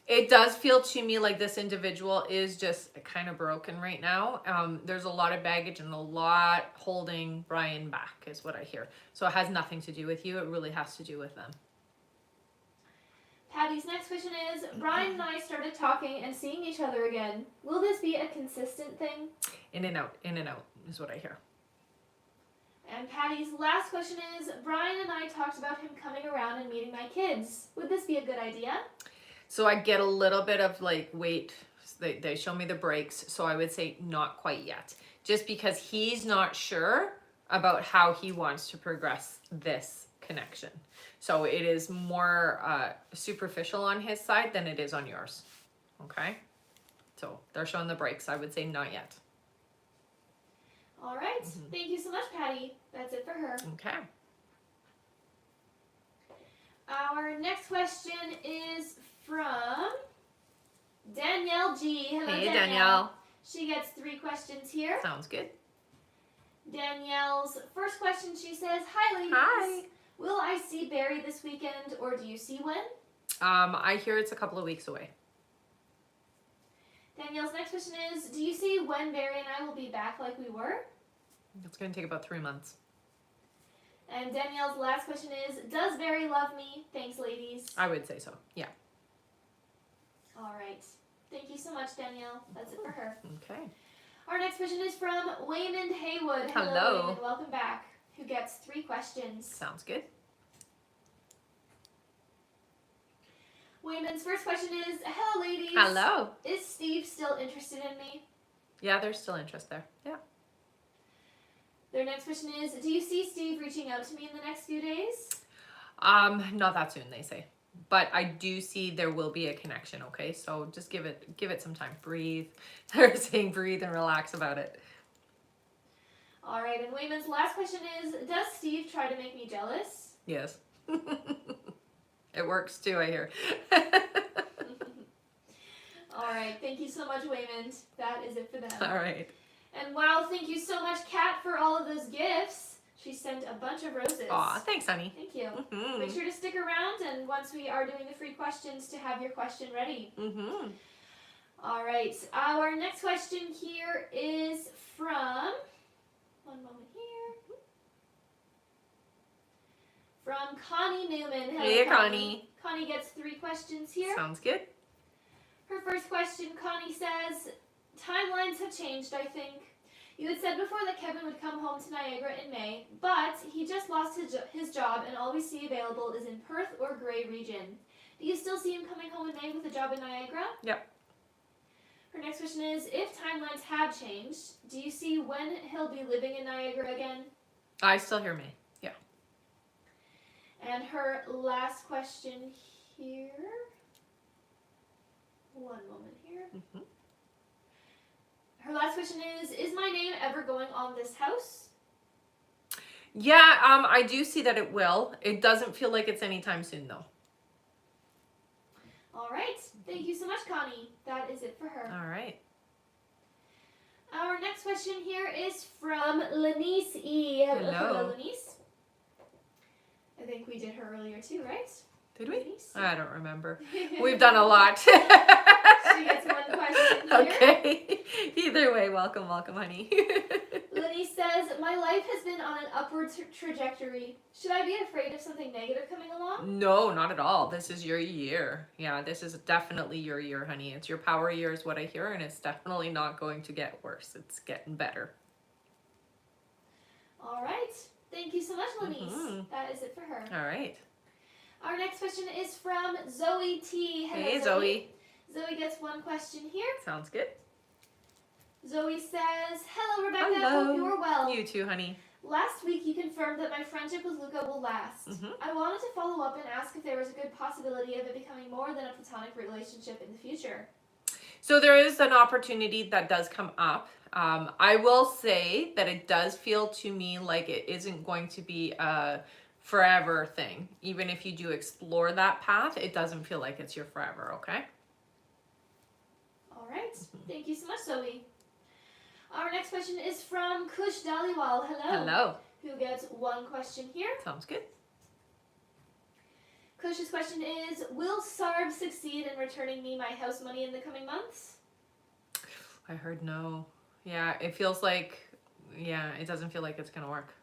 It does feel to me like this individual is just kind of broken right now. There's a lot of baggage and a lot holding Brian back is what I hear. So it has nothing to do with you. It really has to do with them. Patty's next question is, Brian and I started talking and seeing each other again. Will this be a consistent thing? In and out is what I hear. And Patty's last question is, Brian and I talked about him coming around and meeting my kids. Would this be a good idea? So I get a little bit of like, wait, they show me the breaks. So I would say not quite yet. Just because he's not sure about how he wants to progress this connection. So it is more superficial on his side than it is on yours. Okay? So they're showing the breaks. I would say not yet. All right. Thank you so much, Patty. That's it for her. Okay. Our next question is from Danielle G. Hello, Hey, Danielle. Danielle. She gets 3 questions here. Sounds good. Danielle's first question, she says, hi, ladies. Hi. Will I see Barry this weekend, or do you see when? I hear it's a couple of weeks away. Danielle's next question is, do you see when Barry and I will be back like we were? It's going to take about 3 months. And Danielle's last question is, does Barry love me? Thanks, ladies. I would say so. Yeah. All right. Thank you so much, Danielle. That's it for her. Okay. Our next question is from Waymond Haywood. Hello. Waymond. Welcome back. Who gets 3 questions. Sounds good. Waymond's first question is, hello, ladies. Hello. Is Steve still interested in me? Yeah, there's still interest there. Yeah. Their next question is, do you see Steve reaching out to me in the next few days? Not that soon, they say. But I do see there will be a connection, okay? So just give it some time. Breathe. They're saying breathe and relax about it. All right, and Wayman's last question is, does Steve try to make me jealous? Yes. It works too, I hear. All right, thank you so much, Wayman. That is it for them. All right. And wow, thank you so much, Kat, for all of those gifts. She sent a bunch of roses. Aw, thanks, honey. Thank you. Mm-hmm. Make sure to stick around, and once we are doing the free questions, to have your question ready. Mm-hmm. All right, our next question here is from, one moment here, from Connie Newman. Hello, Hey, Connie. Connie gets 3 questions here. Sounds good. Her first question, Connie says, timelines have changed, I think. You had said before that Kevin would come home to Niagara in May, but he just lost his job and all we see available is in Perth or Grey region. Do you still see him coming home in May with a job in Niagara? Yep. Her next question is, if timelines have changed, do you see when he'll be living in Niagara again? I still hear May. Yeah. And her last question here, one moment here. Mm-hmm. Her last question is my name ever going on this house? Yeah, I do see that it will. It doesn't feel like it's anytime soon, though. All right. Thank you so much, Connie. That is it for her. All right. Our next question here is from Lenice E. Hello. Lenice. I think we did her earlier too, right? Did we? Lenice? I don't remember. We've done a lot. She gets one question here. Okay. Either way, welcome, honey. Lenny says, my life has been on an upward trajectory. Should I be afraid of something negative coming along? No, not at all. This is your year. Yeah, this is definitely your year, honey. It's your power year is what I hear, and it's definitely not going to get worse. It's getting better. All right. Thank you so much, Lenise. Mm-hmm. That is it for her. All right. Our next question is from Zoe T. Hello, Hey, Zoe. Zoe gets one question here. Sounds good. Zoe says, hello, Rebecca. Hello. Hope you're well. You too, honey. Last week, you confirmed that my friendship with Luca will last. Mm-hmm. I wanted to follow up and ask if there was a good possibility of it becoming more than a platonic relationship in the future. So there is an opportunity that does come up. I will say that it does feel to me like it isn't going to be a forever thing. Even if you do explore that path, it doesn't feel like it's your forever, okay? All right. Thank you so much, Zoe. Our next question is from Kush Daliwal. Hello. Hello. Who gets one question here. Sounds good. Kush's question is, will Sarb succeed in returning me my house money in the coming months? I heard no. Yeah, it feels like, yeah, it doesn't feel like it's going to work.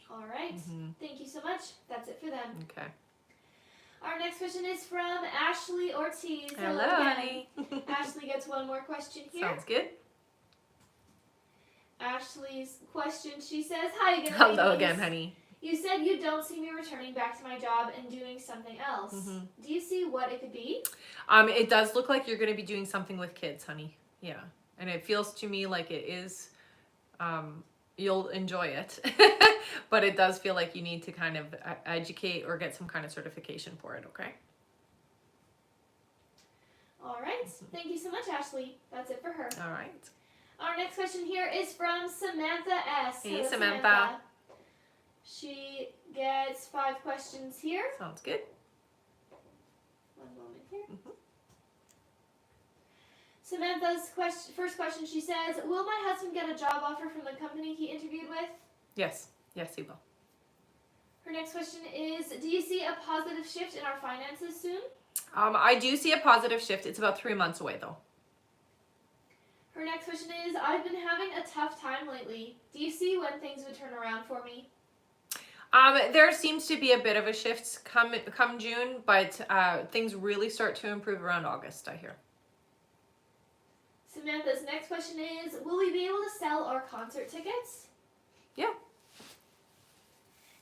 All right. Mm-hmm. Thank you so much. That's it for them. Okay. Our next question is from Ashley Ortiz. Hello, again. honey. Ashley gets one more question here. Sounds good. Ashley's question, she says, hi again. Hello ladies. again, honey. You said you don't see me returning back to my job and doing something else. Mm-hmm. Do you see what it could be? It does look like you're going to be doing something with kids, honey. Yeah. And it feels to me like it is, you'll enjoy it. But it does feel like you need to kind of educate or get some kind of certification for it, okay? All right. Thank you so much, Ashley. That's it for her. All right. Our next question here is from Samantha S. Hey, Hello, Samantha. She gets 5 questions here. Sounds good. One moment here. Mm-hmm. Samantha's first question, she says, will my husband get a job offer from the company he interviewed with? Yes. Yes, he will. Her next question is, do you see a positive shift in our finances soon? I do see a positive shift. It's about 3 months away, though. Her next question is, I've been having a tough time lately. Do you see when things would turn around for me? There seems to be a bit of a shift come June, but things really start to improve around August, I hear. Samantha's next question is, will we be able to sell our concert tickets? Yeah.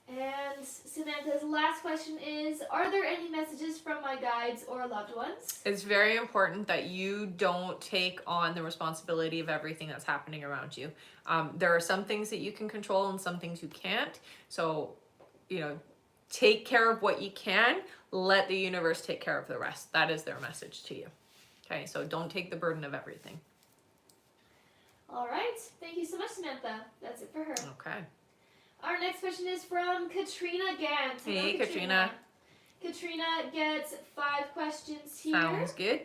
And Samantha's last question is, are there any messages from my my guides or loved ones. It's very important that you don't take on the responsibility of everything that's happening around you. There are some things that you can control and some things you can't. So, take care of what you can. Let the universe take care of the rest. That is their message to you. Okay, so don't take the burden of everything. All right. Thank you so much, Samantha. That's it for her. Okay. Our next question is from Katrina Gant. Hello, Hey, Katrina. Katrina gets 5 questions here. Sounds good.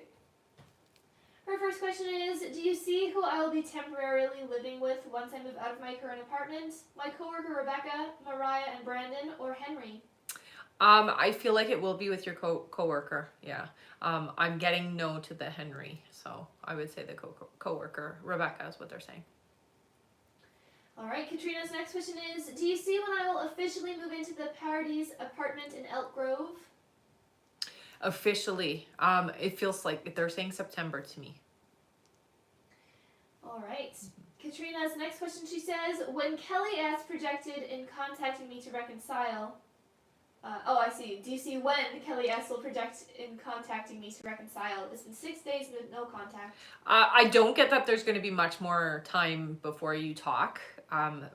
Her first question is, do you see who I will be temporarily living with once I move out of my current apartment? My coworker Rebecca, Mariah, and Brandon, or Henry? I feel like it will be with your coworker. Yeah. I'm getting no to the Henry, so I would say the coworker Rebecca is what they're saying. All right, Katrina's next question is, do you see when I will officially move into the Paradise apartment in Elk Grove? Officially, it feels like they're saying September to me. All right. Katrina's next question, she says, when Kelly S. projected in contacting me to reconcile, I see. Do you see when Kelly S. will project in contacting me to reconcile? It's been 6 days with no contact. I don't get that there's going to be much more time before you talk.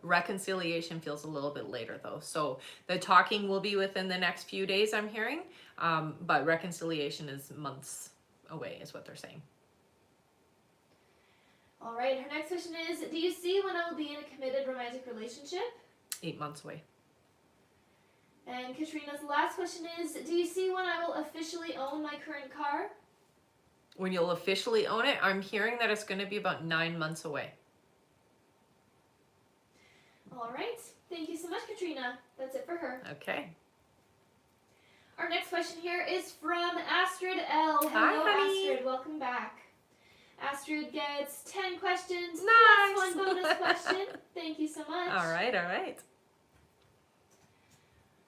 Reconciliation feels a little bit later though. So the talking will be within the next few days, I'm hearing. But reconciliation is months away is what they're saying. All right. Her next question is, do you see when I will be in a committed romantic relationship? 8 months away. And Katrina's last question is, do you see when I will officially own my current car? When you'll officially own it, I'm hearing that it's going to be about 9 months away. All right. Thank you so much, Katrina. That's it for her. Okay. Our next question here is from Astrid L. Hello, Hi, honey. Astrid. Welcome back. Astrid gets 10 questions Nice. plus 1 bonus question. Thank you so much. All right.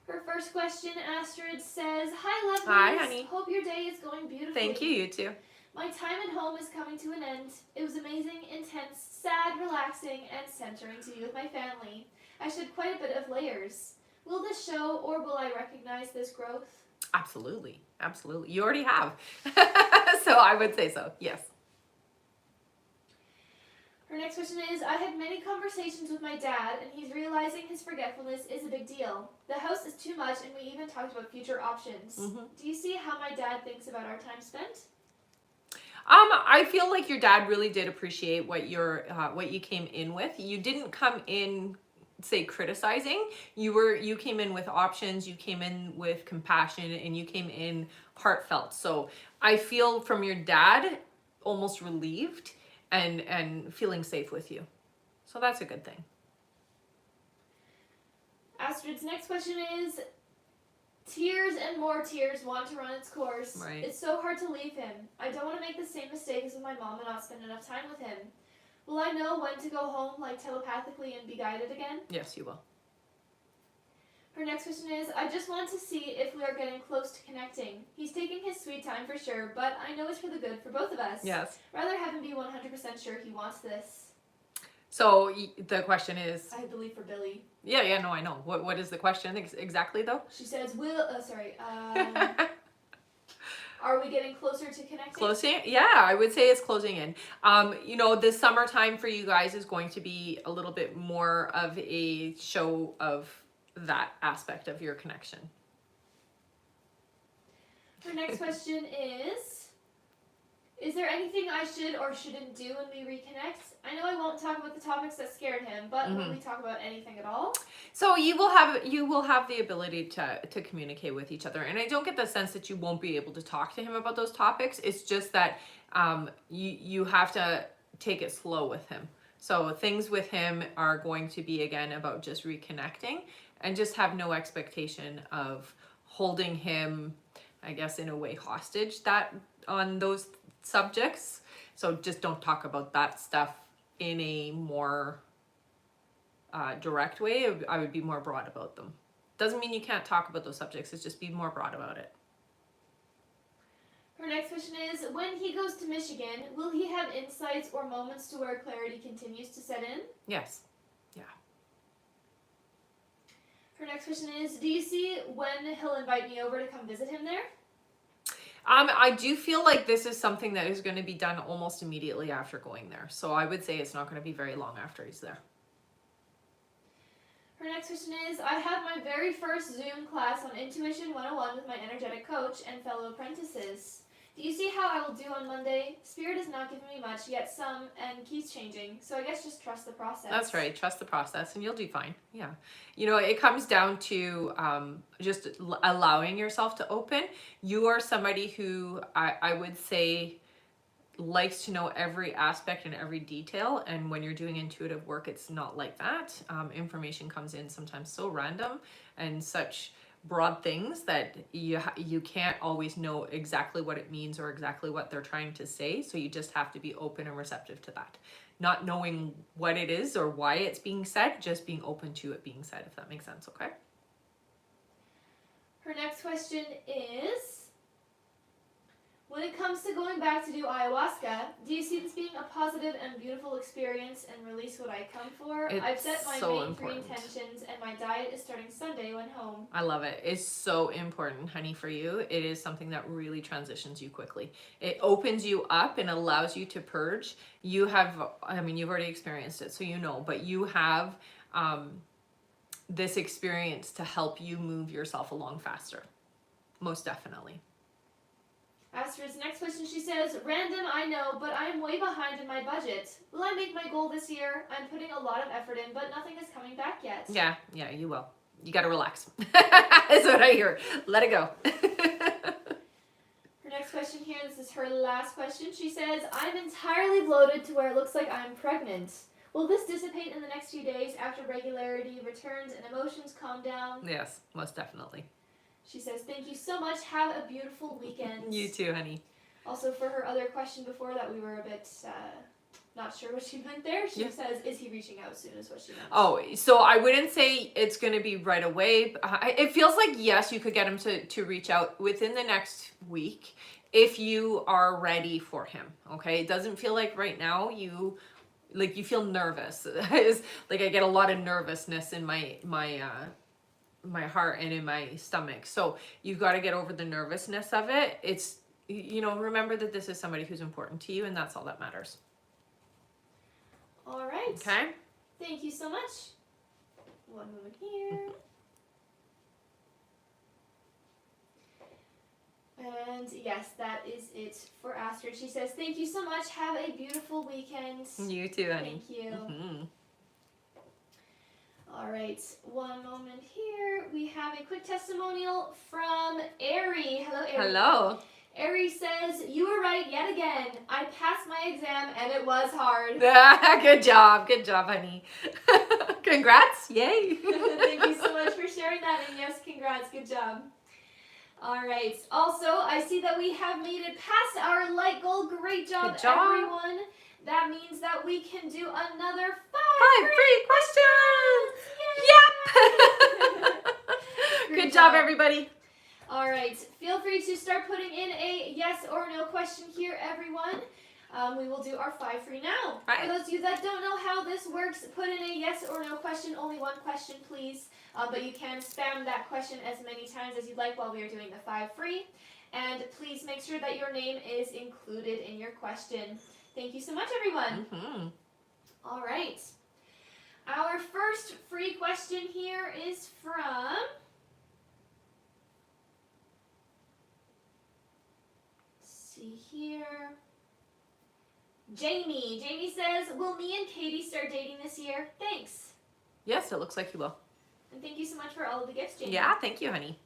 Her first question, Astrid says, hi, lovelies. Hi, honey. Hope your day is going beautifully. Thank you, you too. My time at home is coming to an end. It was amazing, intense, sad, relaxing, and centering to be with my family. I shed quite a bit of layers. Will this show, or will I recognize this growth? Absolutely. You already have. So I would say so, yes. Her next question is, I had many conversations with my dad, and he's realizing his forgetfulness is a big deal. The house is too much, and we even talked about future options. Mm-hmm. Do you see how my dad thinks about our time spent? I feel like your dad really did appreciate what you came in with. You didn't come in, say, criticizing. You came in with options, you came in with compassion, and you came in heartfelt. So I feel from your dad almost relieved and feeling safe with you. So that's a good thing. Astrid's next question is, tears and more tears want to run its course. Right. It's so hard to leave him. I don't want to make the same mistake as with my mom and not spend enough time with him. Will I know when to go home, like telepathically, and be guided again? Yes, you will. Her next question is, I just want to see if we are getting close to connecting. He's taking his sweet time for sure, but I know it's for the good for both of us. Yes. Rather have him be 100% sure he wants this. So the question is... I believe for Billy. Yeah, no, I know. What is the question exactly, though? She says, are we getting closer to connecting? Closing? Yeah, I would say it's closing in. The summertime for you guys is going to be a little bit more of a show of that aspect of your connection. Her next question is there anything I should or shouldn't do when we reconnect? I know I won't talk about the topics that scared him, but will we talk about anything at all? So you will have the ability to communicate with each other, and I don't get the sense that you won't be able to talk to him about those topics. It's just that you have to take it slow with him. So things with him are going to be, again, about just reconnecting, and just have no expectation of holding him, I guess, in a way hostage on those subjects. So just don't talk about that stuff in a more direct way. I would be more broad about them. Doesn't mean you can't talk about those subjects, it's just be more broad about it. Her next question is, when he goes to Michigan, will he have insights or moments to where clarity continues to set in? Yes. Yeah. Her next question is, do you see when he'll invite me over to come visit him there? I do feel like this is something that is going to be done almost immediately after going there. So I would say it's not going to be very long after he's there. Her next question is, I have my very first Zoom class on Intuition 101 with my energetic coach and fellow apprentices. Do you see how I will do on Monday? Spirit has not given me much, yet some, and keeps changing. So I guess just trust the process. That's right. Trust the process and you'll do fine. Yeah. You know, it comes down to just allowing yourself to open. You are somebody who I would say likes to know every aspect and every detail. And when you're doing intuitive work, it's not like that. Information comes in sometimes so random and such broad things that you can't always know exactly what it means or exactly what they're trying to say. So you just have to be open and receptive to that. Not knowing what it is or why it's being said, just being open to it being said, if that makes sense, okay? Her next question is, when it comes to going back to do ayahuasca, do you see this being a positive and beautiful experience and release what I come for? I've set my main 3 intentions and my diet is starting Sunday when home. I love it. It's so important, honey, for you. It is something that really transitions you quickly. It opens you up and allows you to purge. You have, I mean, you've already experienced it, so you know, but you have this experience to help you move yourself along faster. Most definitely. As for his next question, she says, random, I know, but I am way behind in my budget. Will I make my goal this year? I'm putting a lot of effort in, but nothing is coming back yet. Yeah, you will. You got to relax. That's what I hear. Let it go. Her next question here, this is her last question. She says, I'm entirely bloated to where it looks like I'm pregnant. Will this dissipate in the next few days after regularity returns and emotions calm down? Yes, most definitely. She says, thank you so much. Have a beautiful weekend. You too, honey. Also, for her other question before that, we were a bit not sure what she meant there. She says, is he reaching out soon is what she meant. Oh, so I wouldn't say it's going to be right away. It feels like, yes, you could get him to reach out within the next week if you are ready for him, okay? It doesn't feel like right now you feel nervous. It's like I get a lot of nervousness in my heart and in my stomach. So you've got to get over the nervousness of it. It's, remember that this is somebody who's important to you and that's all that matters. All right. Okay. Thank you so much. One moment here. And yes, that is it for Astrid. She says, thank you so much. Have a beautiful weekend. You too, honey. Thank you. Mm-hmm. All right, one moment here. We have a quick testimonial from Ari. Hello, Ari. Hello. Ari says, you were right yet again. I passed my exam and it was hard. Good job, honey. Congrats, yay. Thank you so much for sharing that. And yes, congrats, good job. All right, also, I see that we have made it past our light goal. Great job, Good job. everyone. That means that we can do another 5 free questions. Yep. Good job, everybody. All right, feel free to start putting in a yes or no question here, everyone. We will do our 5 free now. Right. For those of you that don't know how this works, put in a yes or no question, only one question, please. But you can spam that question as many times as you'd like while we are doing the 5 free. And please make sure that your name is included in your question. Thank you so much, everyone. Mm-hmm. All right. Our first free question here is from... see here. Jamie. Jamie says, will me and Katie start dating this year? Thanks. Yes, it looks like you will. And thank you so much for all of the gifts, Jamie. Yeah, thank you, honey.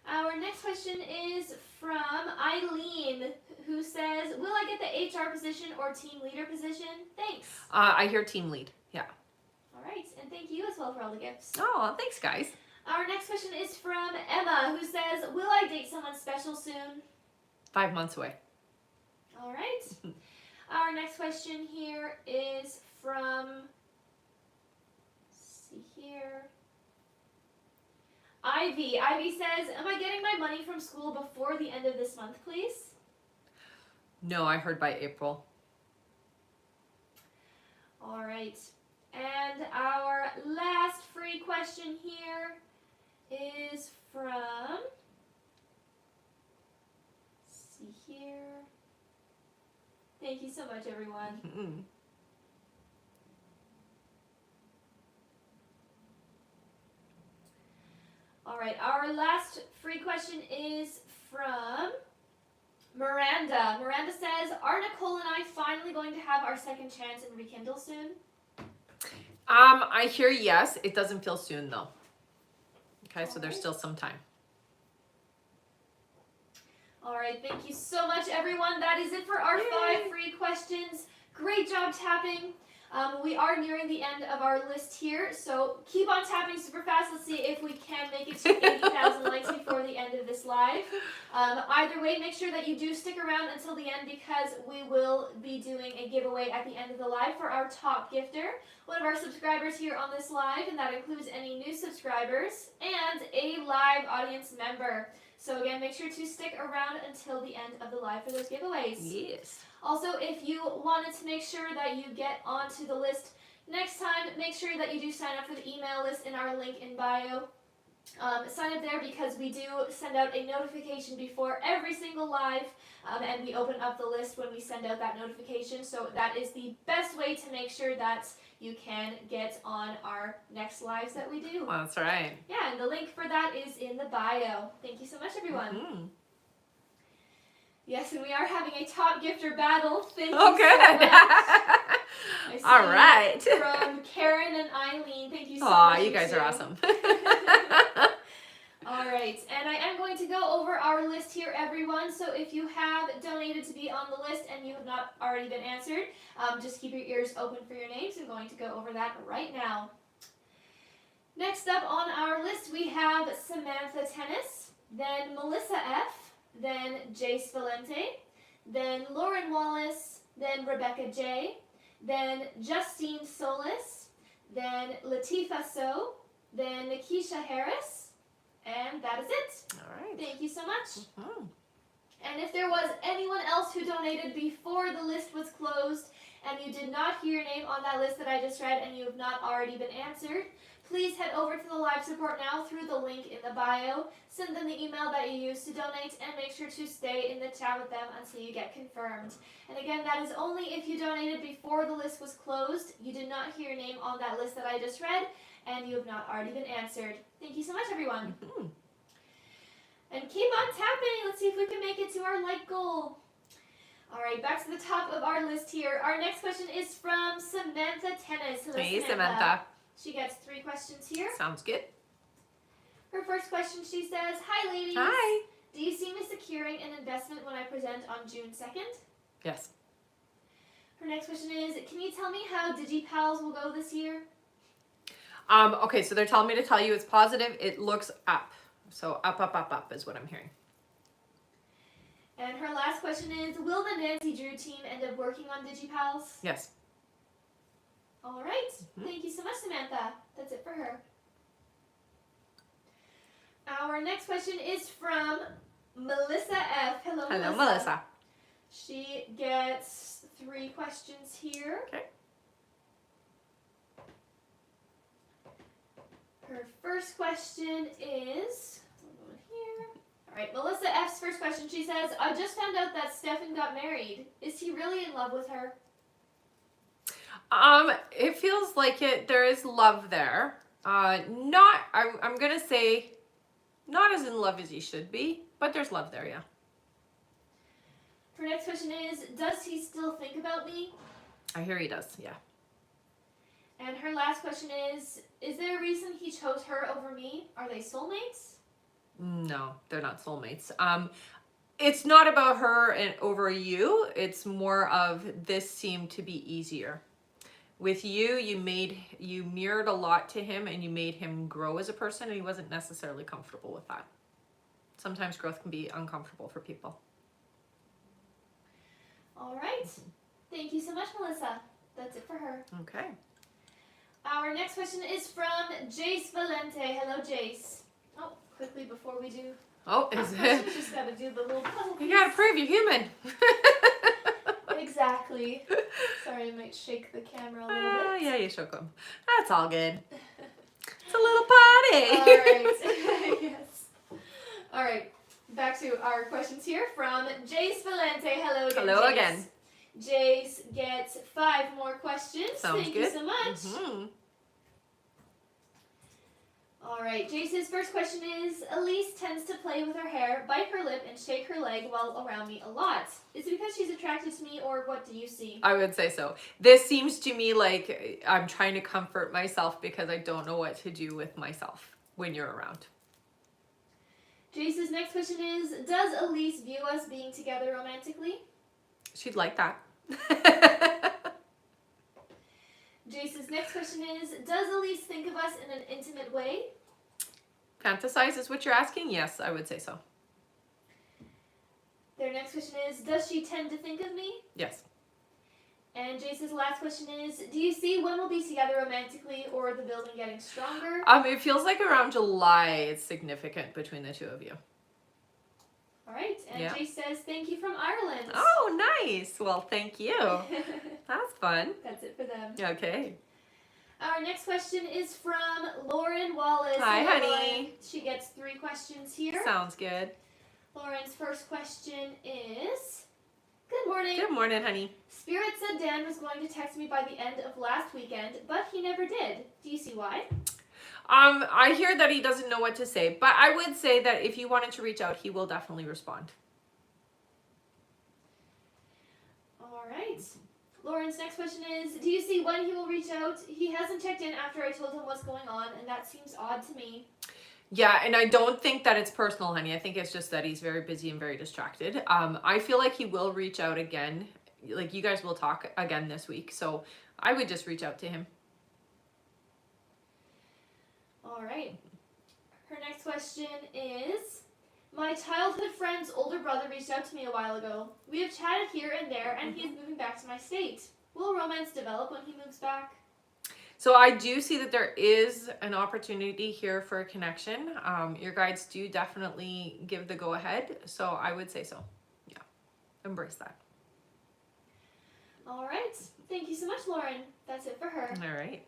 Our next question is from Eileen, who says, will I get the HR position or team leader position? Thanks. I hear team lead. Yeah. All right. And thank you as well for all the gifts. Oh, thanks, guys. Our next question is from Emma, who says, will I date someone special soon? 5 months away. All right. Our next question here is from, let's see here, Ivy. Ivy says, am I getting my money from school before the end of this month, please? No, I heard by April. All right. And our last free question here is from here. Thank you so much, everyone. Mm-mm. All right, our last free question is from Miranda. Miranda says, are Nicole and I finally going to have our second chance and rekindle soon? I hear yes. It doesn't feel soon though. Okay, so there's still some time. All right, thank you so much, everyone. That is it for our 5 free questions. Great job tapping. We are nearing the end of our list here, so keep on tapping super fast. Let's see if we can make it to 80,000 likes before the end of this live. Either way, make sure that you do stick around until the end because we will be doing a giveaway at the end of the live for our top gifter, one of our subscribers here on this live, and that includes any new subscribers and a live audience member. So again, make sure to stick around until the end of the live for those giveaways. Yes. Also, if you wanted to make sure that you get onto the list next time, make sure that you do sign up for the email list in our link in bio. Sign up there because we do send out a notification before every single live, and we open up the list when we send out that notification. So that is the best way to make sure that you can get on our next lives that we do. Well, that's right. Yeah, and the link for that is in the bio. Thank you so much, everyone. Mm-hmm. Yes, and we are having a top gifter battle. Thank you Oh, good. so much. I see All right. From Karen and Eileen. Thank you so Aw, much. you guys are awesome. All right, and I am going to go over our list here, everyone. So if you have donated to be on the list and you have not already been answered, just keep your ears open for your names. I'm going to go over that right now. Next up on our list, we have Samantha Tennis, then Melissa F., then Jace Valente, then Lauren Wallace, then Rebecca J., then Justine Solis, then Latifa So, then Nikisha Harris, and that is it. All right. Thank you so much. Mm-hmm. And if there was anyone else who donated before the list was closed and you did not hear your name on that list that I just read and you have not already been answered, please head over to the live support now through the link in the bio. Send them the email that you used to donate and make sure to stay in the chat with them until you get confirmed. And again, that is only if you donated before the list was closed, you did not hear your name on that list that I just read, and you have not already been answered. Thank you so much, everyone. Mm-hmm. And keep on tapping. Let's see if we can make it to our like goal. All right, back to the top of our list here. Our next question is from Samantha Tennis. Hello, Hey, Samantha. She gets 3 questions here. Sounds good. Her first question, she says, hi, ladies. Hi. Do you see me securing an investment when I present on June 2nd? Yes. Her next question is, can you tell me how DigiPals will go this year? Okay, so they're telling me to tell you it's positive. It looks up. So up, up, up, up is what I'm hearing. And her last question is, will the Nancy Drew team end up working on DigiPals? Yes. All right. Mm-hmm. Thank you so much, Samantha. That's it for her. Our next question is from Melissa F. Hello, Hello, Melissa. She gets 3 questions here. Okay. Her first question is, one moment here. All right, Melissa F's first question, she says, I just found out that Stefan got married. Is he really in love with her? It feels like it. There is love there. I'm gonna say, not as in love as he should be, but there's love there, yeah. Her next question is, does he still think about me? I hear he does, yeah. And her last question is there a reason he chose her over me? Are they soulmates? No, they're not soulmates. It's not about her and over you. It's more of this seemed to be easier. With you, you mirrored a lot to him and you made him grow as a person, and he wasn't necessarily comfortable with that. Sometimes growth can be uncomfortable for people. All right. Thank you so much, Melissa. That's it for her. Okay. Our next question is from Jace Valente. Hello, Jace. Oh, quickly before we do. Oh, is questions, it? just gotta do the little puzzle You piece. gotta prove you're human. Exactly. Sorry, I might shake the camera a little bit. Yeah, you shook him. That's all good. It's a little party. All right. Yes. All right. back to our questions here from Jace Valente. Hello again. Hello Jace. again. Jace gets 5 more questions. Sounds Thank good. you so much. All right, Jace's first question is, Elise tends to play with her hair, bite her lip, and shake her leg while around me a lot. Is it because she's attracted to me, or what do you see? I would say so. This seems to me like I'm trying to comfort myself because I don't know what to do with myself when you're around. Jace's next question is, does Elise view us being together romantically? She'd like that. Jace's next question is, does Elise think of us in an intimate way? Fantasize is what you're asking? Yes, I would say so. Their next question is, does she tend to think of me? Yes. And Jace's last question is, do you see when we'll be together romantically or the building getting stronger? It feels like around July it's significant between the two of you. All right, and Yeah. Jace says, thank you from Ireland. Oh, nice. Well, thank you. That's fun. That's it for them. Okay. Our next question is from Lauren Wallace. Hi, Hello, honey. Lauren. She gets 3 questions here. Sounds good. Lauren's first question is, good morning. Good morning, honey. Spirit said Dan was going to text me by the end of last weekend, but he never did. Do you see why? I hear that he doesn't know what to say, but I would say that if you wanted to reach out, he will definitely respond. All right. Lauren's next question is, do you see when he will reach out? He hasn't checked in after I told him what's going on, and that seems odd to me. Yeah, and I don't think that it's personal, honey. I think it's just that he's very busy and very distracted. I feel like he will reach out again. Like, you guys will talk again this week, so I would just reach out to him. All right. Her next question is, my childhood friend's older brother reached out to me a while ago. We have chatted here and there, and he is moving back to my state. Will romance develop when he moves back? So I do see that there is an opportunity here for a connection. Your guides do definitely give the go-ahead, so I would say so. Yeah, embrace that. All right. Thank you so much, Lauren. That's it for her. All right.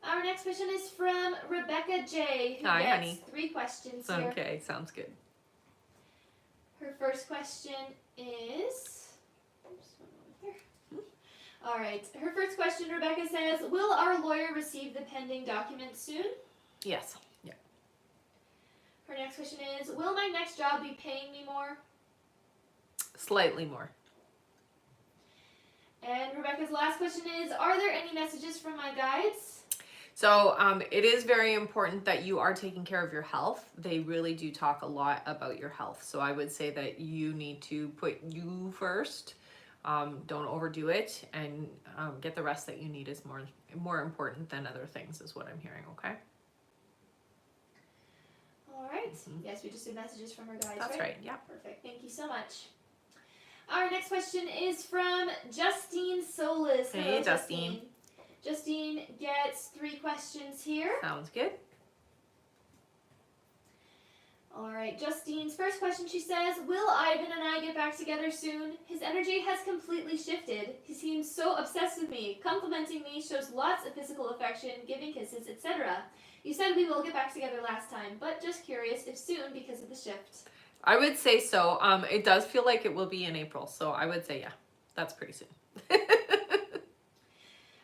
Our next question is from Rebecca J, who Hi, gets honey. 3 questions here. Okay, sounds good. Her first question is... Oops, one moment there. All right. Her first question, Rebecca says, will our lawyer receive the pending documents soon? Yes. Yeah. Her next question is, will my next job be paying me more? Slightly more. And Rebecca's last question is, are there any messages from my guides? So it is very important that you are taking care of your health. They really do talk a lot about your health. So I would say that you need to put you first. Don't overdo it, and get the rest that you need is more important than other things is what I'm hearing, okay? All right. Yes, we just did messages from her guides, That's right, yeah. Perfect. Thank you so much. Our next question is from Justine Solis. Hey, Hello, Justine. Justine gets 3 questions here. Sounds good. All right, Justine's first question, she says, will Ivan and I get back together soon? His energy has completely shifted. He seems so obsessed with me, complimenting me, shows lots of physical affection, giving kisses, etc. You said we will get back together last time, but just curious if soon because of the shift. I would say so. It does feel like it will be in April, so I would say yeah, that's pretty soon.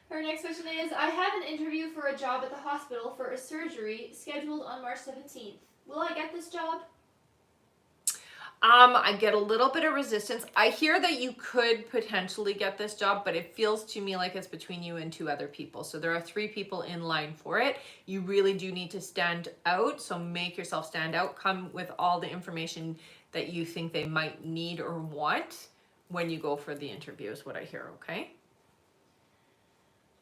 Her next question is, I have an interview for a job at the hospital for a surgery scheduled on March 17th. Will I get this job? I get a little bit of resistance. I hear that you could potentially get this job, but it feels to me like it's between you and 2 other people. So there are 3 people in line for it. You really do need to stand out. So make yourself stand out. Come with all the information that you think they might need or want when you go for the interview is what I hear, okay?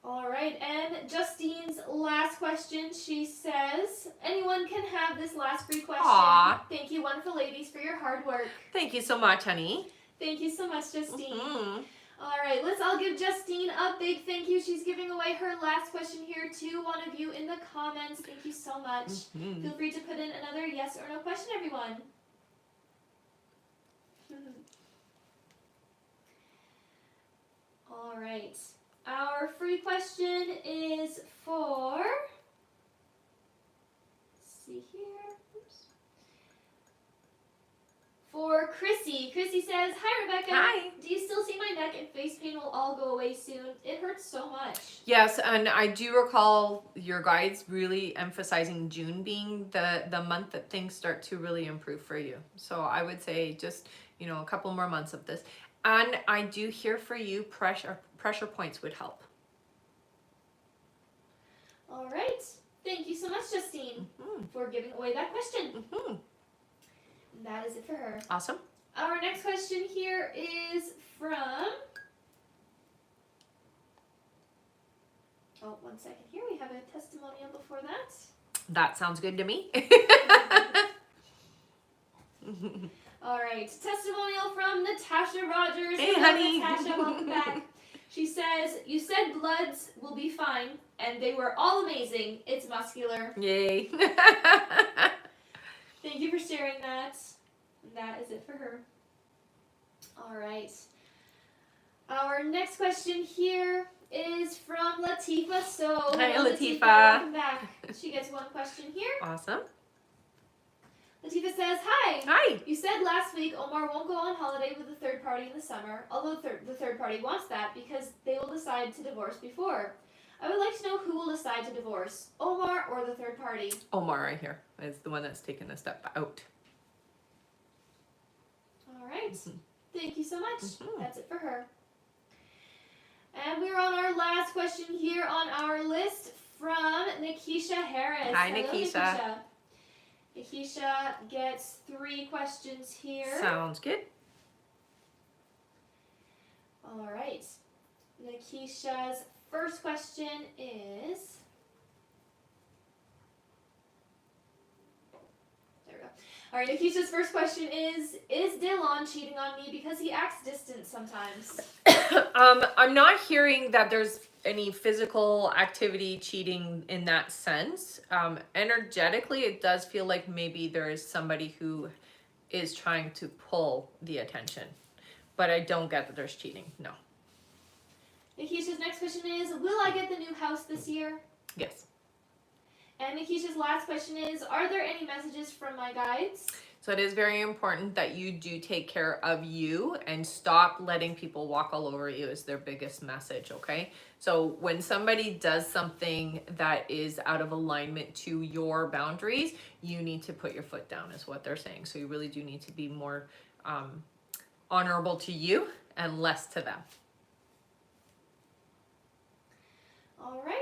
All right, and Justine's last question, she says, anyone can have this last free question. Aww. Thank you, wonderful ladies, for your hard work. Thank you so much, honey. Thank you so much, Justine. Mm-hmm. All right, let's all give Justine a big thank you. She's giving away her last question here to one of you in the comments. Thank you so much. Mm-hmm. Feel free to put in another yes or no question, everyone. All right. Our free question is for, let's see here, oops. for Chrissy. Chrissy says, hi Rebecca. Hi. Do you still see my neck and face pain will all go away soon? It hurts so much. Yes, and I do recall your guides really emphasizing June being the month that things start to really improve for you. So I would say just, you know, a couple more months of this. And I do hear for you pressure points would help. All right. Thank you so much, Justine, for giving away that question. And that is it for her. Awesome. Our next question here is from... Oh, 1 second here. We have a testimonial before that. That sounds good to me. All right. Testimonial from Natasha Rogers. Hey, Hello, honey. Natasha, welcome back. She says, you said bloods will be fine, and they were all amazing. It's muscular. Yay. Thank you for sharing that. And that is it for her. All right. Our next question here is from Latifa. So, hi, Latifa. Welcome back. She gets one question here. Awesome. Latifa says, hi. Hi. You said last week Omar won't go on holiday with the third party in the summer, although the third party wants that because they will decide to divorce before. I would like to know who will decide to divorce, Omar or the third party? Omar right here is the one that's taken a step out. All right. Thank you so much. That's it for her. And we're on our last question here on our list from Nikisha Harris. Hi, Hello, Nikisha. Nikisha gets 3 questions here. Sounds good. All right. Nikisha's first question is... There we go. All right, Nikisha's first question is Dylan cheating on me because he acts distant sometimes? I'm not hearing that there's any physical activity cheating in that sense. Energetically, it does feel like maybe there is somebody who is trying to pull the attention, but I don't get that there's cheating. No. Nikisha's next question is, will I get the new house this year? Yes. And Nikisha's last question is, are there any messages from my guides? So it is very important that you do take care of you and stop letting people walk all over you is their biggest message, okay? So when somebody does something that is out of alignment to your boundaries, you need to put your foot down is what they're saying. So you really do need to be more honorable to you and less to them. All right.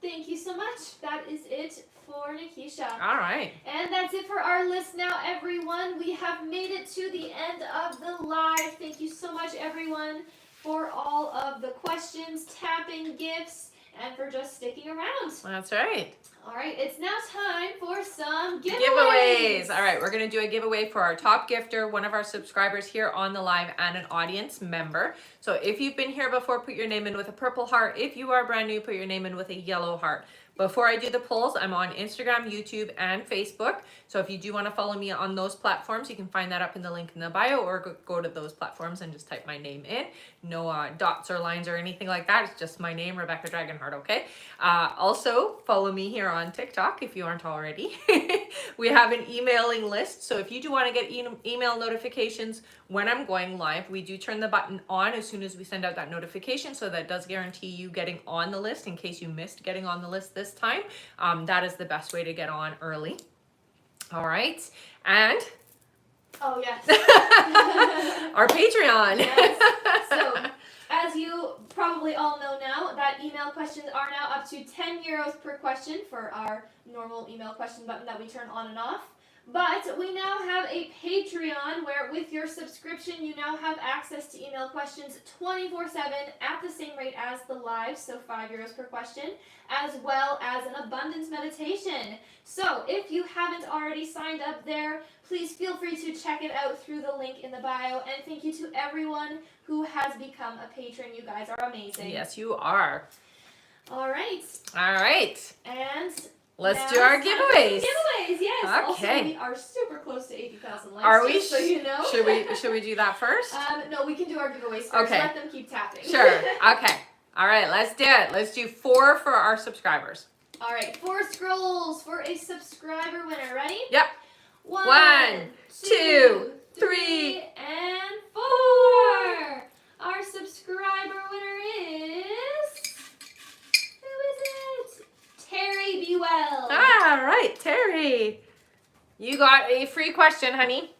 Thank you so much. That is it for Nikisha. All right. And that's it for our list now, everyone. We have made it to the end of the live. Thank you so much, everyone, for all of the questions, tapping, gifts, and for just sticking around. That's right. All right, it's now time for some Giveaways. All right, we're going to do a giveaway for our top gifter, one of our subscribers here on the live, and an audience member. So if you've been here before, put your name in with a purple heart. If you are brand new, put your name in with a yellow heart. Before I do the polls, I'm on Instagram, YouTube, and Facebook. So if you do want to follow me on those platforms, you can find that up in the link in the bio, or go to those platforms and just type my name in. No dots or lines or anything like that. It's just my name, Rebecca Dragonheart, okay? Also, follow me here on TikTok if you aren't already. We have an emailing list. So if you do want to get email notifications when I'm going live, we do turn the button on as soon as we send out that notification. So that does guarantee you getting on the list in case you missed getting on the list this time. That is the best way to get on early. All right. And Oh, yes. our Patreon. Yes. So, as you probably all know now, that email questions are now up to 10 euros per question for our normal email question button that we turn on and off. But we now have a Patreon where with your subscription, you now have access to email questions 24/7 at the same rate as the live, so 5 euros per question, as well as an abundance meditation. So if you haven't already signed up there, please feel free to check it out through the link in the bio. And thank you to everyone who has become a patron. You guys are amazing. Yes, you are. All right. All right. And let's do our giveaways. Giveaways, yes. Okay. Also, we are super close to 80,000 likes. Are we? Just so you know. Should we do that first? No, we can do our giveaways first. Okay. Let them keep tapping. Sure. Okay. All right. Let's do it. Let's do 4 for our subscribers. All right. 4 scrolls for a subscriber winner. Ready? Yep. 1, 1, 2, 3, 3, and 4. Our subscriber winner is... Who is it? Terry Be Well. All right, Terry. You got a free question, honey.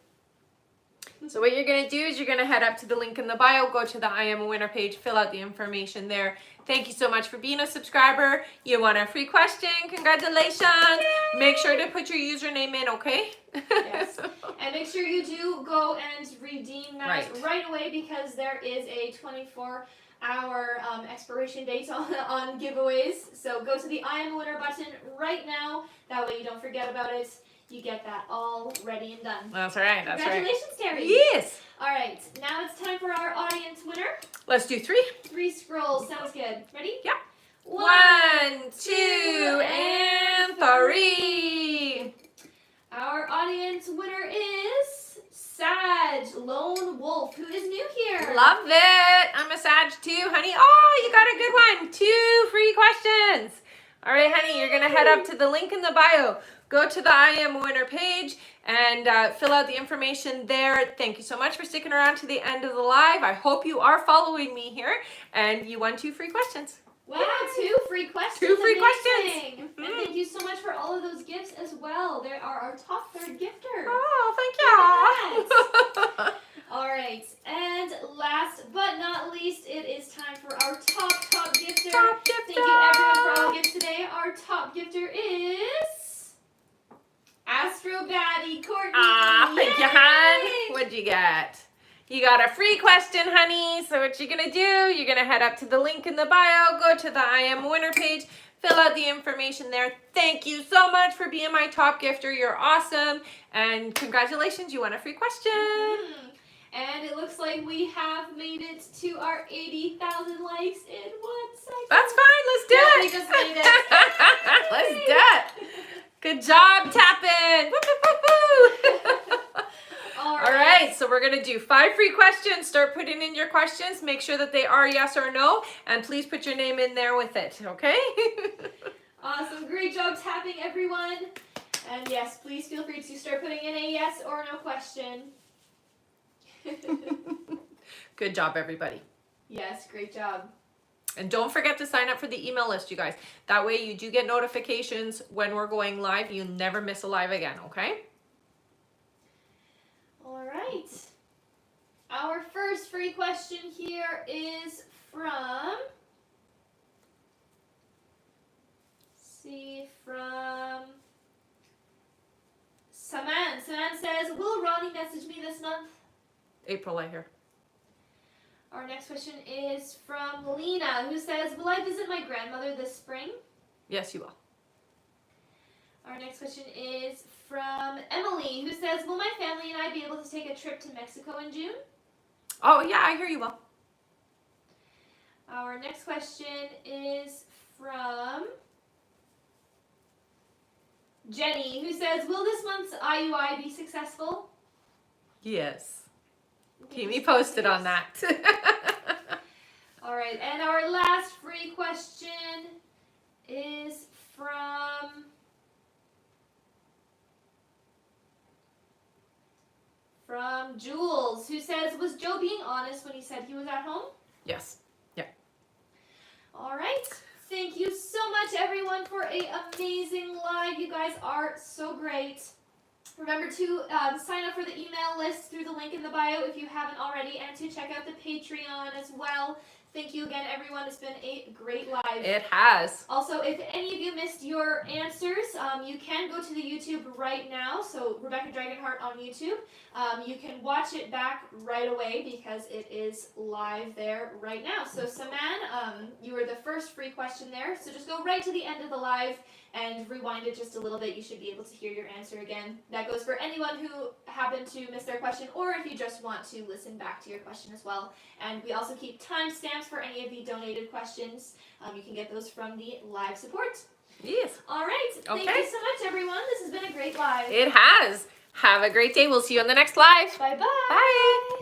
So what you're going to do is you're going to head up to the link in the bio, go to the I Am a Winner page, fill out the information there. Thank you so much for being a subscriber. You won a free question. Congratulations. Yay! Make sure to put your username in, okay? Yes. And make sure you do go and redeem that right away, because there is a 24-hour expiration date on giveaways. So go to the I Am a Winner button right now. That way you don't forget about it. You get that all ready and done. That's right. That's right. Congratulations, Terry. Yes. All right. Now it's time for our audience winner. Let's do 3. 3 scrolls. Sounds good. Ready? Yeah. 1, 2, and 3. Our audience winner is Sag Lone Wolf, who is new here. Love it. I'm a Sag too, honey. Oh, you got a good one. 2 free questions. All right, honey, you're going to head up to the link in the bio. Go to the I Am a Winner page and fill out the information there. Thank you so much for sticking around to the end of the live. I hope you are following me here, and you won 2 free questions. Wow, 2 free questions. 2 free Amazing. questions. And thank you so much for all of those gifts as well. They are our top 3rd gifter. Oh, thank you. All right, and last but not least, it is time for our top gifter. Top gifter. Thank you everyone for all the gifts today. Our top gifter is Astro Baddie Courtney. Thank you, Yay! hon. What'd you get? You got a free question, honey. So what you're going to do, you're going to head up to the link in the bio, go to the I Am a Winner page, fill out the information there. Thank you so much for being my top gifter. You're awesome. And congratulations, you won a free question. And it looks like we have made it to our 80,000 likes in 1 second. That's fine. Let's do Yeah, it. we just made it. Let's do it. Good job, tapping. Woo, woo, woo, woo. All right, so we're going to do 5 free questions. Start putting in your questions. Make sure that they are yes or no. And please put your name in there with it, okay? Awesome. Great job tapping, everyone. And yes, please feel free to start putting in a yes or no question. Good job, everybody. Yes, great job. And don't forget to sign up for the email list, you guys. That way you do get notifications when we're going live. You never miss a live again, okay? All right. Our first free question here is from... Saman. Saman says, will Ronnie message me this month? April, I hear. Our next question is from Lena, who says, will I visit my grandmother this spring? Yes, you will. Our next question is from Emily, who says, will my family and I be able to take a trip to Mexico in June? Oh, yeah, I hear you will. Our next question is from Jenny, who says, will this month's IUI be successful? Yes. Keep me posted on that. All right, and our last free question is from Jules, who says, was Joe being honest when he said he was at home? Yes. Yeah. All right. Thank you so much, everyone, for an amazing live. You guys are so great. Remember to sign up for the email list through the link in the bio if you haven't already, and to check out the Patreon as well. Thank you again, everyone. It's been a great live. It has. Also, if any of you missed your answers, you can go to the YouTube right now. So Rebecca Dragonheart on YouTube. You can watch it back right away because it is live there right now. So Saman, you were the first free question there. So just go right to the end of the live and rewind it just a little bit. You should be able to hear your answer again. That goes for anyone who happened to miss their question, or if you just want to listen back to your question as well. And we also keep timestamps for any of the donated questions. You can get those from the live support. Yes. All right. Thank you so much, everyone. This has been a great live. It has. Have a great day. We'll see you on the next live. Bye-bye. Bye.